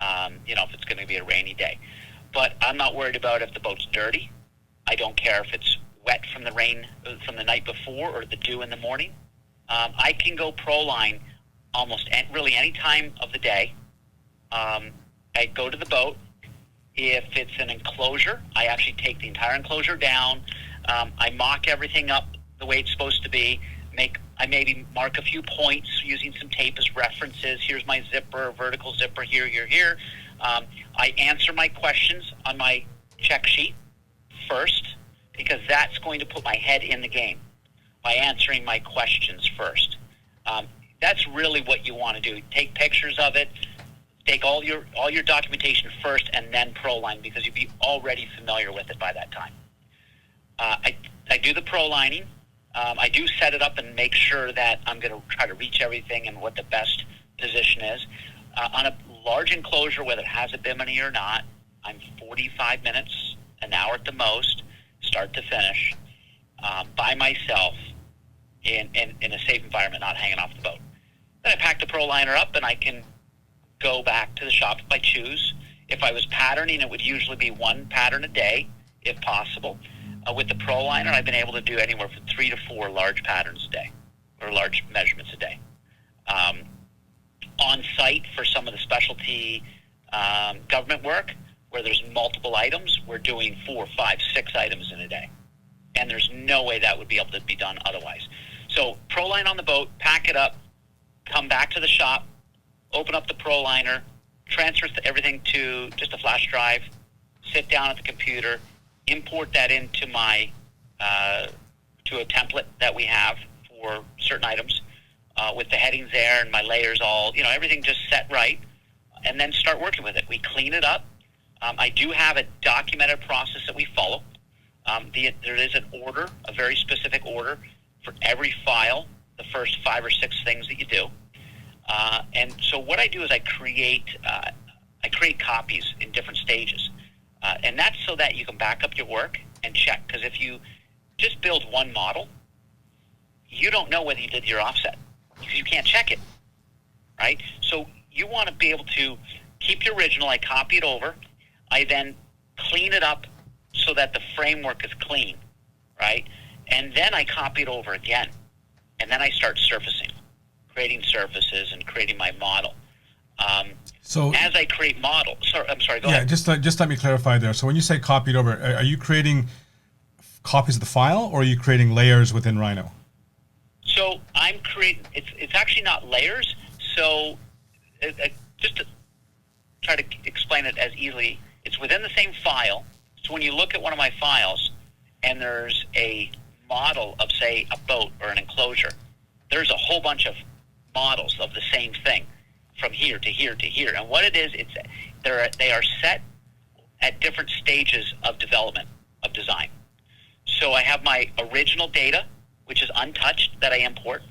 if it's going to be a rainy day. But I'm not worried about if the boat's dirty. I don't care if it's wet from the rain from the night before or the dew in the morning. I can go ProLine almost really any time of the day. I go to the boat. If it's an enclosure, I actually take the entire enclosure down. I mock everything up the way it's supposed to be. I maybe mark a few points using some tape as references. Here's my zipper, vertical zipper here. I answer my questions on my check sheet first, because that's going to put my head in the game by answering my questions first. That's really what you want to do. Take pictures of it, take all your documentation first, and then ProLine, because you'll be already familiar with it by that time. I do the ProLining. I do set it up and make sure that I'm going to try to reach everything and what the best position is. On a large enclosure, whether it has a Bimmini or not, I'm 45 minutes, an hour at the most, start to finish, by myself in a safe environment, not hanging off the boat. Then I pack the ProLiner up and I can go back to the shop if I choose. If I was patterning, it would usually be one pattern a day, if possible. With the ProLiner, I've been able to do anywhere from 3 to 4 large patterns a day, or large measurements a day. On site for some of the specialty government work, where there's multiple items, we're doing 4, 5, 6 items in a day. And there's no way that would be able to be done otherwise. So ProLine on the boat, pack it up, come back to the shop, open up the ProLiner, transfer everything to just a flash drive, sit down at the computer, import that into my to a template that we have for certain items with the headings there and my layers all, everything just set right, and then start working with it. We clean it up. I do have a documented process that we follow. There is an order, a very specific order for every file, the first 5 or 6 things that you do. And so what I do is I create copies in different stages. And that's so that you can back up your work and check. Because if you just build one model, you don't know whether you did your offset because you can't check it, right? So you want to be able to keep your original. I copy it over. I then clean it up so that the framework is clean, right? And then I copy it over again. And then I start surfacing, creating surfaces and creating my model. So as I create models, I'm sorry, go ahead. Yeah, just let me clarify there. So when you say copied over, are you creating copies of the file, or are you creating layers within Rhino? So I'm creating, it's actually not layers. So just to try to explain it as easily, it's within the same file. So when you look at one of my files and there's a model of, say, a boat or an enclosure, there's a whole bunch of models of the same thing from here to here to here. And what it is, they are set at different stages of development, of design. So I have my original data, which is untouched, that I import.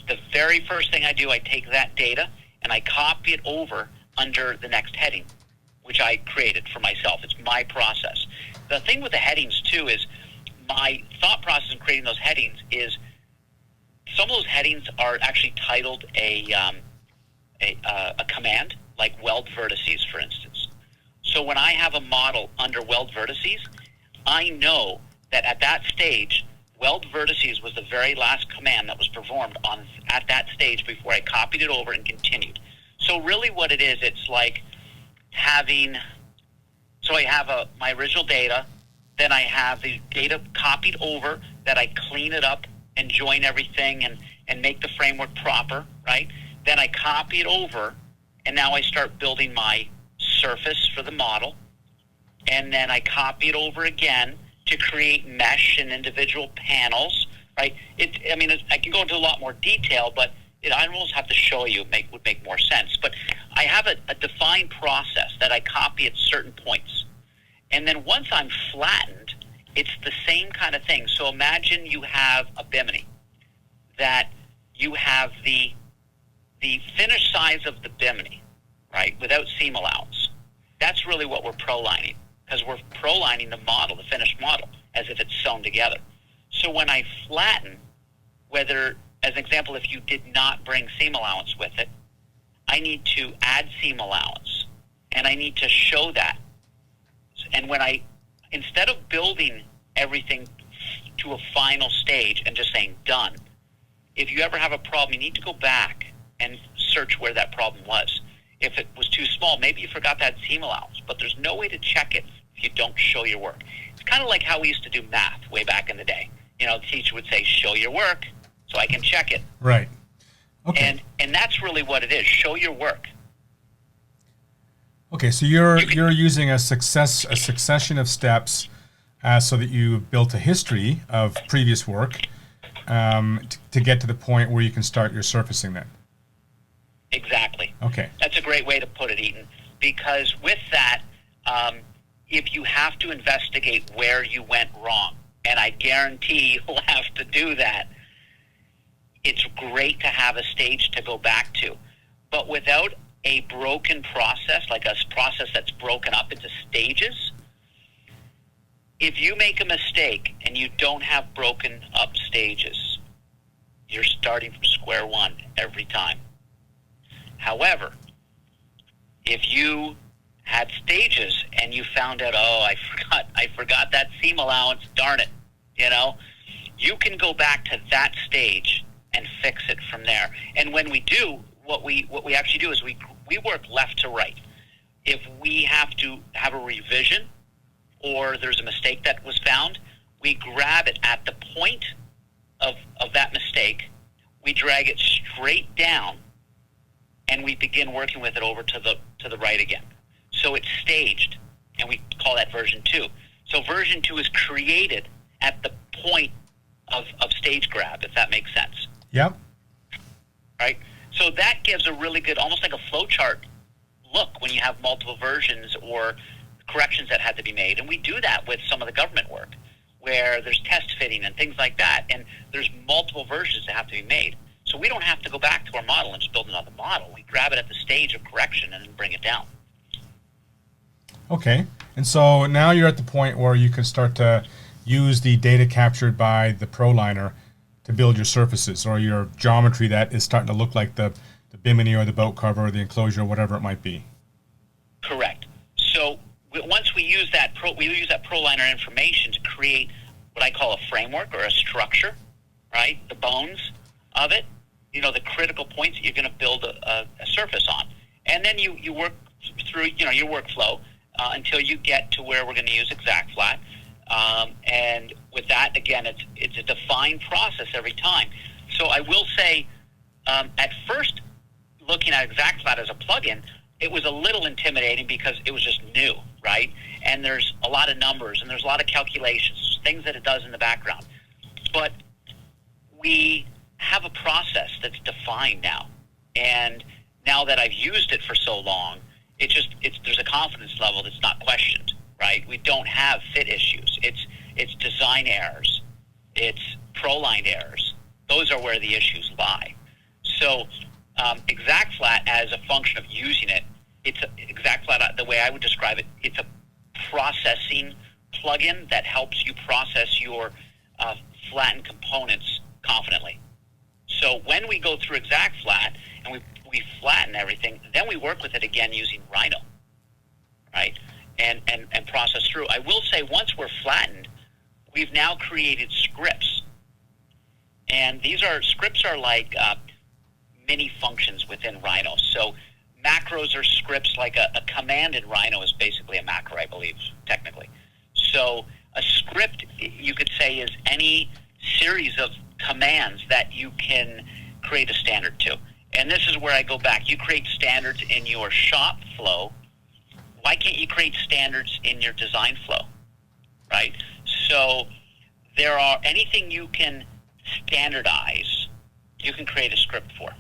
The very first thing I do, I take that data and I copy it over under the next heading, which I created for myself. It's my process. The thing with the headings, too, is my thought process in creating those headings is some of those headings are actually titled a command, like weld vertices, for instance. So when I have a model under weld vertices, I know that at that stage, weld vertices was the very last command that was performed at that stage before I copied it over and continued. So really what it is, it's like having, so I have my original data, then I have the data copied over that I clean it up and join everything and make the framework proper, right? Then I copy it over, and now I start building my surface for the model, and then I copy it over again to create mesh and individual panels, right? I can go into a lot more detail, but I almost have to show you. Would make more sense. But I have a defined process that I copy at certain points. And then once I'm flattened, it's the same kind of thing. So imagine you have a Bimmini, that you have the finished size of the Bimmini, right, without seam allowance. That's really what we're ProLining, because we're ProLining the model, the finished model, as if it's sewn together. So when I flatten, whether, as an example, if you did not bring seam allowance with it, I need to add seam allowance, and I need to show that. And instead of building everything to a final stage and just saying done, if you ever have a problem, you need to go back and search where that problem was. If it was too small, maybe you forgot that seam allowance, but there's no way to check it if you don't show your work. It's kind of like how we used to do math way back in the day. The teacher would say, show your work so I can check it. Right. Okay. And that's really what it is. Show your work. Okay, so you're using a succession of steps so that you built a history of previous work to get to the point where you can start your surfacing then. Exactly. Okay. That's a great way to put it, Eaton, because with that, if you have to investigate where you went wrong, and I guarantee you'll have to do that, it's great to have a stage to go back to. But without a broken process, like a process that's broken up into stages, if you make a mistake and you don't have broken up stages, you're starting from square one every time. However, if you had stages and you found out, oh, I forgot that seam allowance, darn it, you can go back to that stage and fix it from there. And when we do, what we actually do is we work left to right. If we have to have a revision or there's a mistake that was found, we grab it at the point of that mistake, we drag it straight down, and we begin working with it over to the right again. So it's staged, and we call that version 2. So version 2 is created at the point of stage grab, if that makes sense. Yep. Right? So that gives a really good, almost like a flowchart look when you have multiple versions or corrections that had to be made. And we do that with some of the government work, where there's test fitting and things like that, and there's multiple versions that have to be made. So we don't have to go back to our model and just build another model. We grab it at the stage of correction and then bring it down. Okay. And so now you're at the point where you can start to use the data captured by the ProLiner to build your surfaces or your geometry that is starting to look like the bimini or the boat cover or the enclosure or whatever it might be. Correct. So once we use that ProLiner information to create what I call a framework or a structure, right? The bones of it, the critical points that you're going to build a surface on. And then you work through, your workflow until you get to where we're going to use ExactFlat. And with that, again, it's a defined process every time. So I will say, at first, looking at ExactFlat as a plugin, it was a little intimidating because it was just new, right? And there's a lot of numbers and there's a lot of calculations, things that it does in the background. But we have a process that's defined now. And now that I've used it for so long, there's a confidence level that's not questioned, right? We don't have fit issues. It's design errors. It's ProLine errors. Those are where the issues lie. So ExactFlat, as a function of using it, ExactFlat, the way I would describe it, it's a processing plugin that helps you process your flattened components confidently. So when we go through ExactFlat and we flatten everything, then we work with it again using Rhino, right? And process through. I will say once we're flattened, we've now created scripts. And scripts are like mini functions within Rhino. So macros are scripts, like a command in Rhino is basically a macro, I believe, technically. So a script, you could say, is any series of commands that you can create a standard to. And this is where I go back. You create standards in your shop flow. Why can't you create standards in your design flow, right? So there are anything you can standardize, you can create a script for.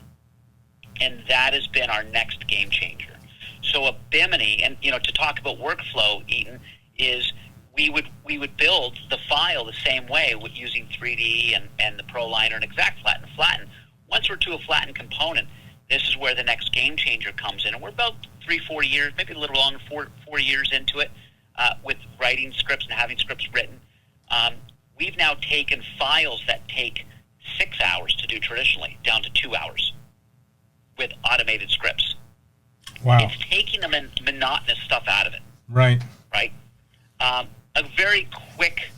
And that has been our next game changer. So a Bimmini, and to talk about workflow, Eaton, is we would build the file the same way with using 3D and the ProLiner and ExactFlat and flatten. Once we're to a flattened component, this is where the next game changer comes in. And we're about 3-4 years, maybe a little longer, 4 years into it, with writing scripts and having scripts written. We've now taken files that take 6 hours to do traditionally down to 2 hours with automated scripts. Wow. It's taking the monotonous stuff out of it. Right. Right? A very quick,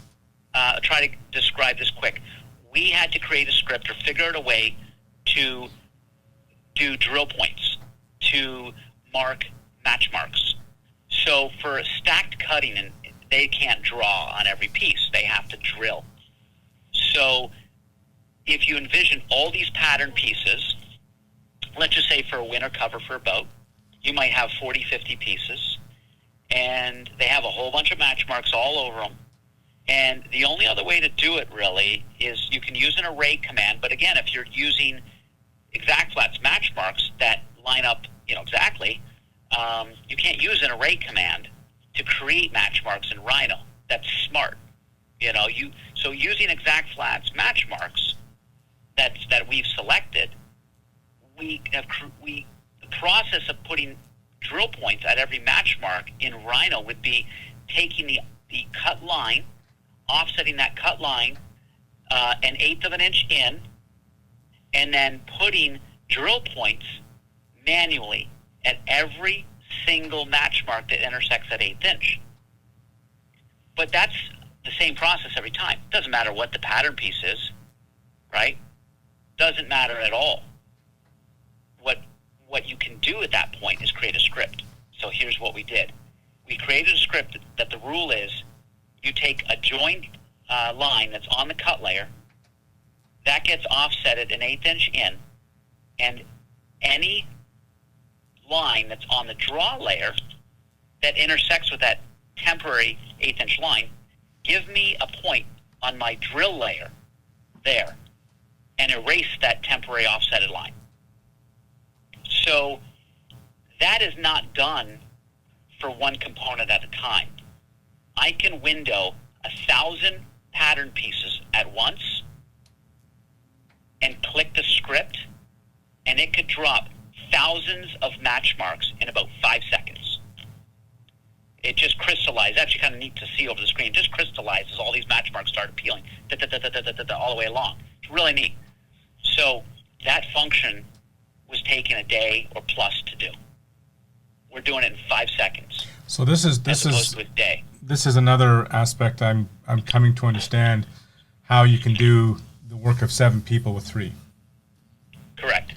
try to describe this quick. We had to create a script or figure out a way to do drill points, to mark match marks. So for stacked cutting, and they can't draw on every piece. They have to drill. So if you envision all these pattern pieces, let's just say for a winter cover for a boat, you might have 40, 50 pieces, and they have a whole bunch of match marks all over them. And the only other way to do it really is you can use an array command, but again, if you're using ExactFlat's match marks that line up, exactly, you can't use an array command to create match marks in Rhino. That's smart. So using ExactFlat's match marks that we've selected, the process of putting drill points at every match mark in Rhino would be taking the cut line, offsetting that cut line an eighth of an inch in, and then putting drill points manually at every single match mark that intersects that eighth inch. But that's the same process every time. Doesn't matter what the pattern piece is, right? Doesn't matter at all. What you can do at that point is create a script. So here's what we did. We created a script that the rule is you take a joined line that's on the cut layer, that gets offsetted an eighth inch in, and any line that's on the draw layer that intersects with that temporary eighth inch line, give me a point on my drill layer there and erase that temporary offsetted line. So that is not done for one component at a time. I can window 1,000 pattern pieces at once and click the script, and it could drop thousands of match marks in about 5 seconds. It just crystallizes. Actually kind of neat to see over the screen. It just crystallizes. All these match marks start appealing all the way along. It's really neat. So that function was taking a day or plus to do. We're doing it in 5 seconds. So this is to a day. This is another aspect I'm coming to understand, how you can do the work of 7 people with 3. Correct.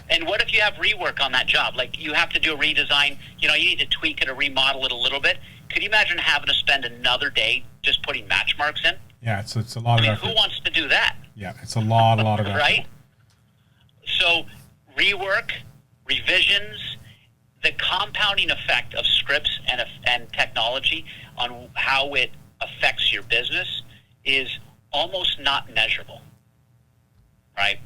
And what if you have rework on that job? Like you have to do a redesign, you need to tweak it or remodel it a little bit. Could you imagine having to spend another day just putting match marks in? Yeah, it's a lot of effort. Who wants to do that? Yeah, it's a lot of effort. Right? So rework, revisions, the compounding effect of scripts and technology on how it affects your business is almost not measurable, right?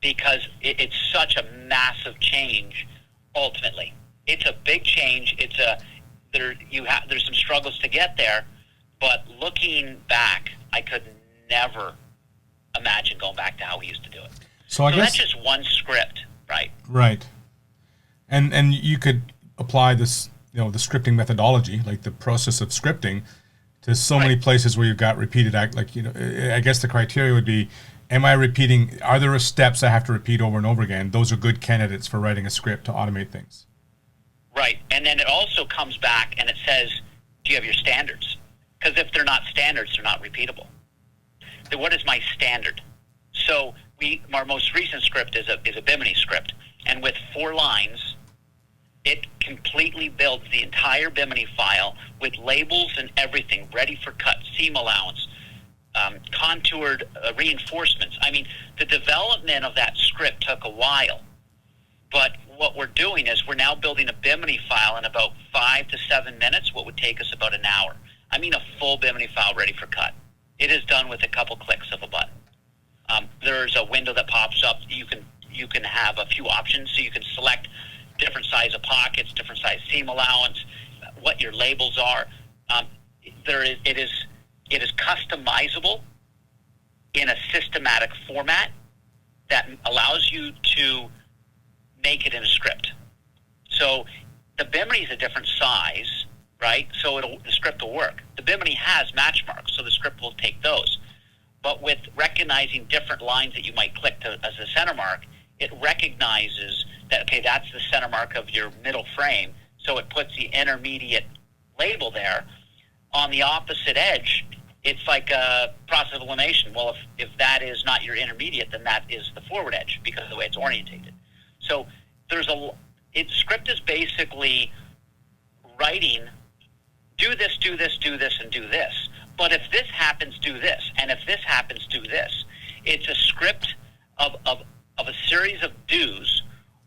Because it's such a massive change. Ultimately, it's a big change. There's some struggles to get there, but looking back, I could never imagine going back to how we used to do it. So I guess that's just one script, right? Right. And you could apply this, the scripting methodology, like the process of scripting, to so many places where you've got repeated act. Like, I guess the criteria would be, am I repeating? Are there steps I have to repeat over and over again? Those are good candidates for writing a script to automate things. Right. And then it also comes back and it says, do you have your standards? Because if they're not standards, they're not repeatable. Then what is my standard? So our most recent script is a Bimmini script, and with 4 lines, it completely builds the entire Bimmini file with labels and everything ready for cut, seam allowance, contoured reinforcements. I mean, the development of that script took a while, but what we're doing is we're now building a Bimmini file in about 5 to 7 minutes, what would take us about an hour. I mean, a full Bimmini file ready for cut. It is done with a couple clicks of a button. There's a window that pops up. You can have a few options, so you can select different size of pockets, different size seam allowance, what your labels are. It is customizable in a systematic format that allows you to make it in a script. So the Bimmini is a different size, right? So the script will work. The Bimmini has match marks, so the script will take those. But with recognizing different lines that you might click to as a center mark, it recognizes that, okay, that's the center mark of your middle frame, so it puts the intermediate label there. On the opposite edge, it's like a process of elimination. Well, if that is not your intermediate, then that is the forward edge because of the way it's orientated. So script is basically writing, do this, do this, do this, and do this. But if this happens, do this. And if this happens, do this. It's a script of a series of do's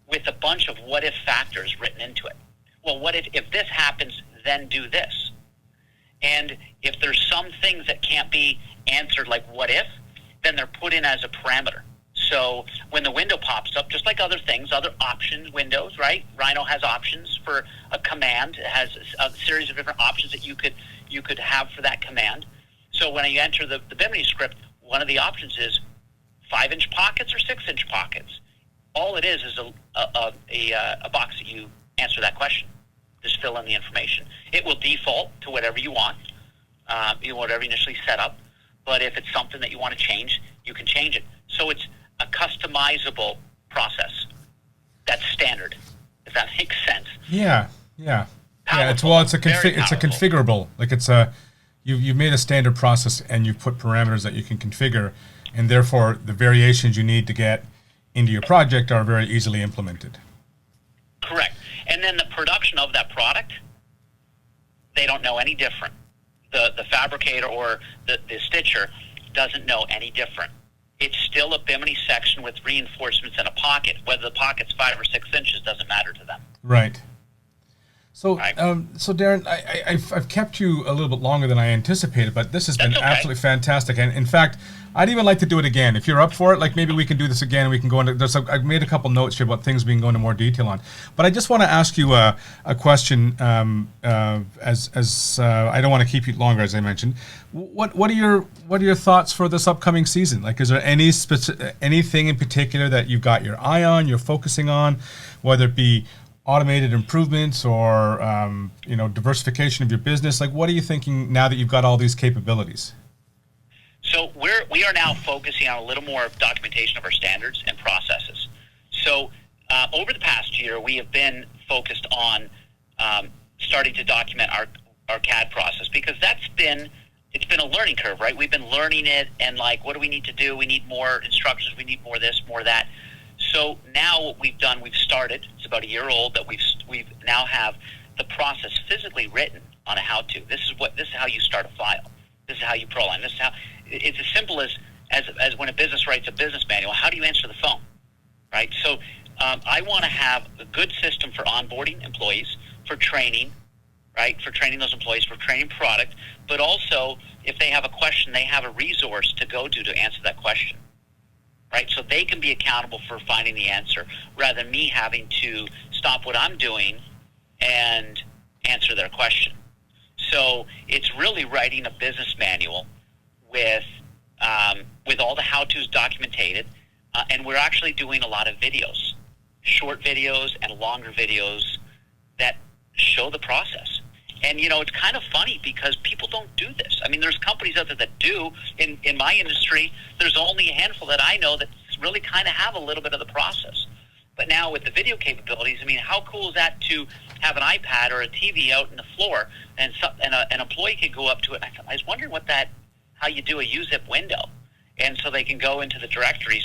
with a bunch of what-if factors written into it. Well, what if this happens, then do this? And if there's some and they're put in as a parameter. So when the window pops up, just like other things, other option windows, right? Rhino has options for a command. It has a series of different options that you could have for that command. So when you enter the Bimmini script, one of the options is 5-inch pockets or 6-inch pockets. All it is a box that you answer that question. Just fill in the information. It will default to whatever you want, whatever you initially set up. But if it's something that you want to change, you can change it. So it's a customizable process. That's standard, if that makes sense. Yeah. Powerful, It's a configurable. Like you've made a standard process and you've put parameters that you can configure, and therefore the variations you need to get into your project are very easily implemented. Correct. And then the production of that product, they don't know any different. The fabricator or the stitcher doesn't know any different. It's still a Bimmini section with reinforcements and a pocket. Whether the pocket's 5 or 6 inches doesn't matter to them. Right. So, Right. So Darren, I've kept you a little bit longer than I anticipated, but this has been okay. absolutely fantastic. And in fact, I'd even like to do it again. If you're up for it, like maybe we can do this again and we can go into, I've made a couple notes here about things we can go into more detail on. But I just want to ask you a question, as I don't want to keep you longer, as I mentioned. What are your thoughts for this upcoming season? Like, is there anything in particular that you've got your eye on, you're focusing on, whether it be automated improvements or diversification of your business? Like, what are you thinking now that you've got all these capabilities? So we are now focusing on a little more of documentation of our standards and processes. So over the past year, we have been focused on starting to document our CAD process, because it's been a learning curve, right? We've been learning it, and like, what do we need to do? We need more instructions. We need more this, more that. So now what we've done, we've started. It's about a year old, but we've now have the process physically written on a how-to. This is how you start a file. This is how you proline. This is how. It's as simple as when a business writes a business manual. How do you answer the phone, right? So I want to have a good system for onboarding employees, for training, right? For training those employees, for training product, but also if they have a question, they have a resource to go to answer that question. Right, so they can be accountable for finding the answer, rather than me having to stop what I'm doing and answer their question. So it's really writing a business manual with all the how-tos documented, and we're actually doing a lot of videos, short videos and longer videos that show the process. And, it's kind of funny because people don't do this. I mean, there's companies out there that do. In my industry, there's only a handful that I know that really kind of have a little bit of the process. But now with the video capabilities, I mean, how cool is that to have an iPad or a TV out in the floor, and an employee can go up to it. I was wondering how you do a UZIP window. And so they can go into the directory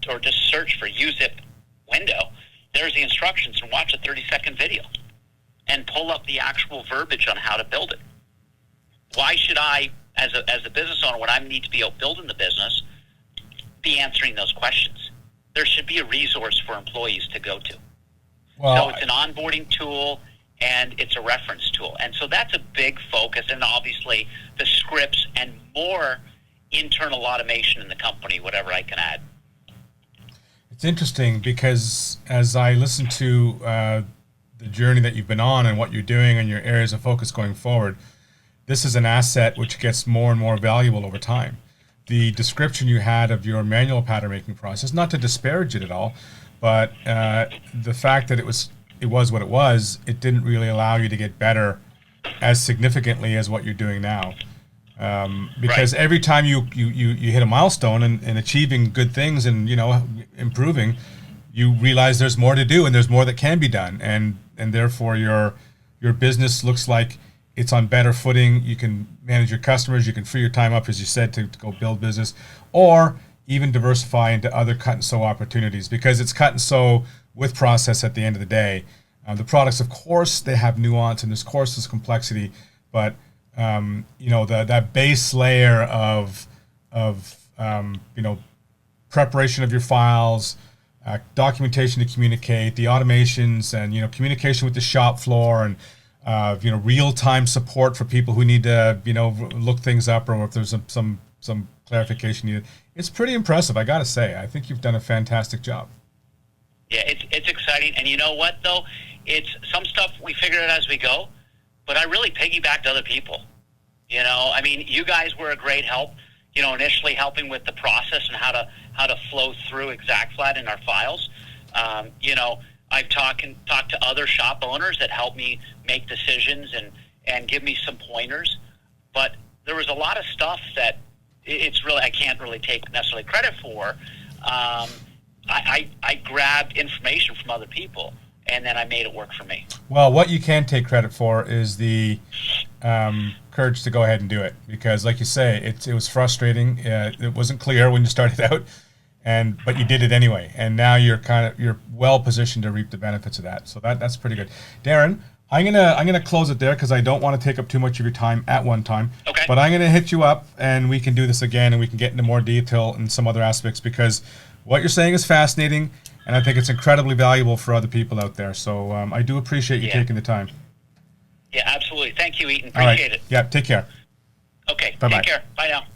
or just search for UZIP window. There's the instructions, and watch a 30-second video and pull up the actual verbiage on how to build it. Why should I, as a business owner, when I need to be out building the business, be answering those questions? There should be a resource for employees to go to. Well, so it's an onboarding tool, and it's a reference tool. And so that's a big focus, and obviously the scripts and more internal automation in the company, whatever I can add. It's interesting because as I listen to the journey that you've been on and what you're doing and your areas of focus going forward, this is an asset which gets more and more valuable over time. The description you had of your manual pattern making process, not to disparage it at all, but the fact that it was what it was, it didn't really allow you to get better as significantly as what you're doing now. Because right. Every time you hit a milestone in achieving good things and improving, you realize there's more to do and there's more that can be done, and therefore your business looks like it's on better footing. You can manage your customers, you can free your time up, as you said, to go build business, or even diversify into other cut and sew opportunities, because it's cut and sew with process at the end of the day. The products, of course, they have nuance and of course there's complexity, but that base layer of preparation of your files, documentation to communicate, the automations, and communication with the shop floor, and real-time support for people who need to look things up, or if there's some clarification needed. It's pretty impressive, I got to say. I think you've done a fantastic job. Yeah, it's exciting. And you know what, though? It's some stuff we figured out as we go, but I really piggybacked other people. You know, I mean, you guys were a great help, you know, initially helping with the process and how to flow through ExactFlat in our files. You know, I've talked to other shop owners that help me make decisions and give me some pointers. But there was a lot of stuff that it's really, I can't really take necessarily credit for. I grabbed information from other people, and then I made it work for me. Well, what you can take credit for is the courage to go ahead and do it, because, like you say, it was frustrating. It wasn't clear when you started out, but you did it anyway, and now you're well positioned to reap the benefits of that. So that's pretty good, Darren. I'm gonna close it there because I don't want to take up too much of your time at one time. Okay. But I'm gonna hit you up, and we can do this again, and we can get into more detail in some other aspects, because what you're saying is fascinating, and I think it's incredibly valuable for other people out there. So I do appreciate you taking the time. Yeah, absolutely. Thank you, Eaton. Appreciate it. Yeah, take care. Okay. Bye-bye. Take care. Bye now.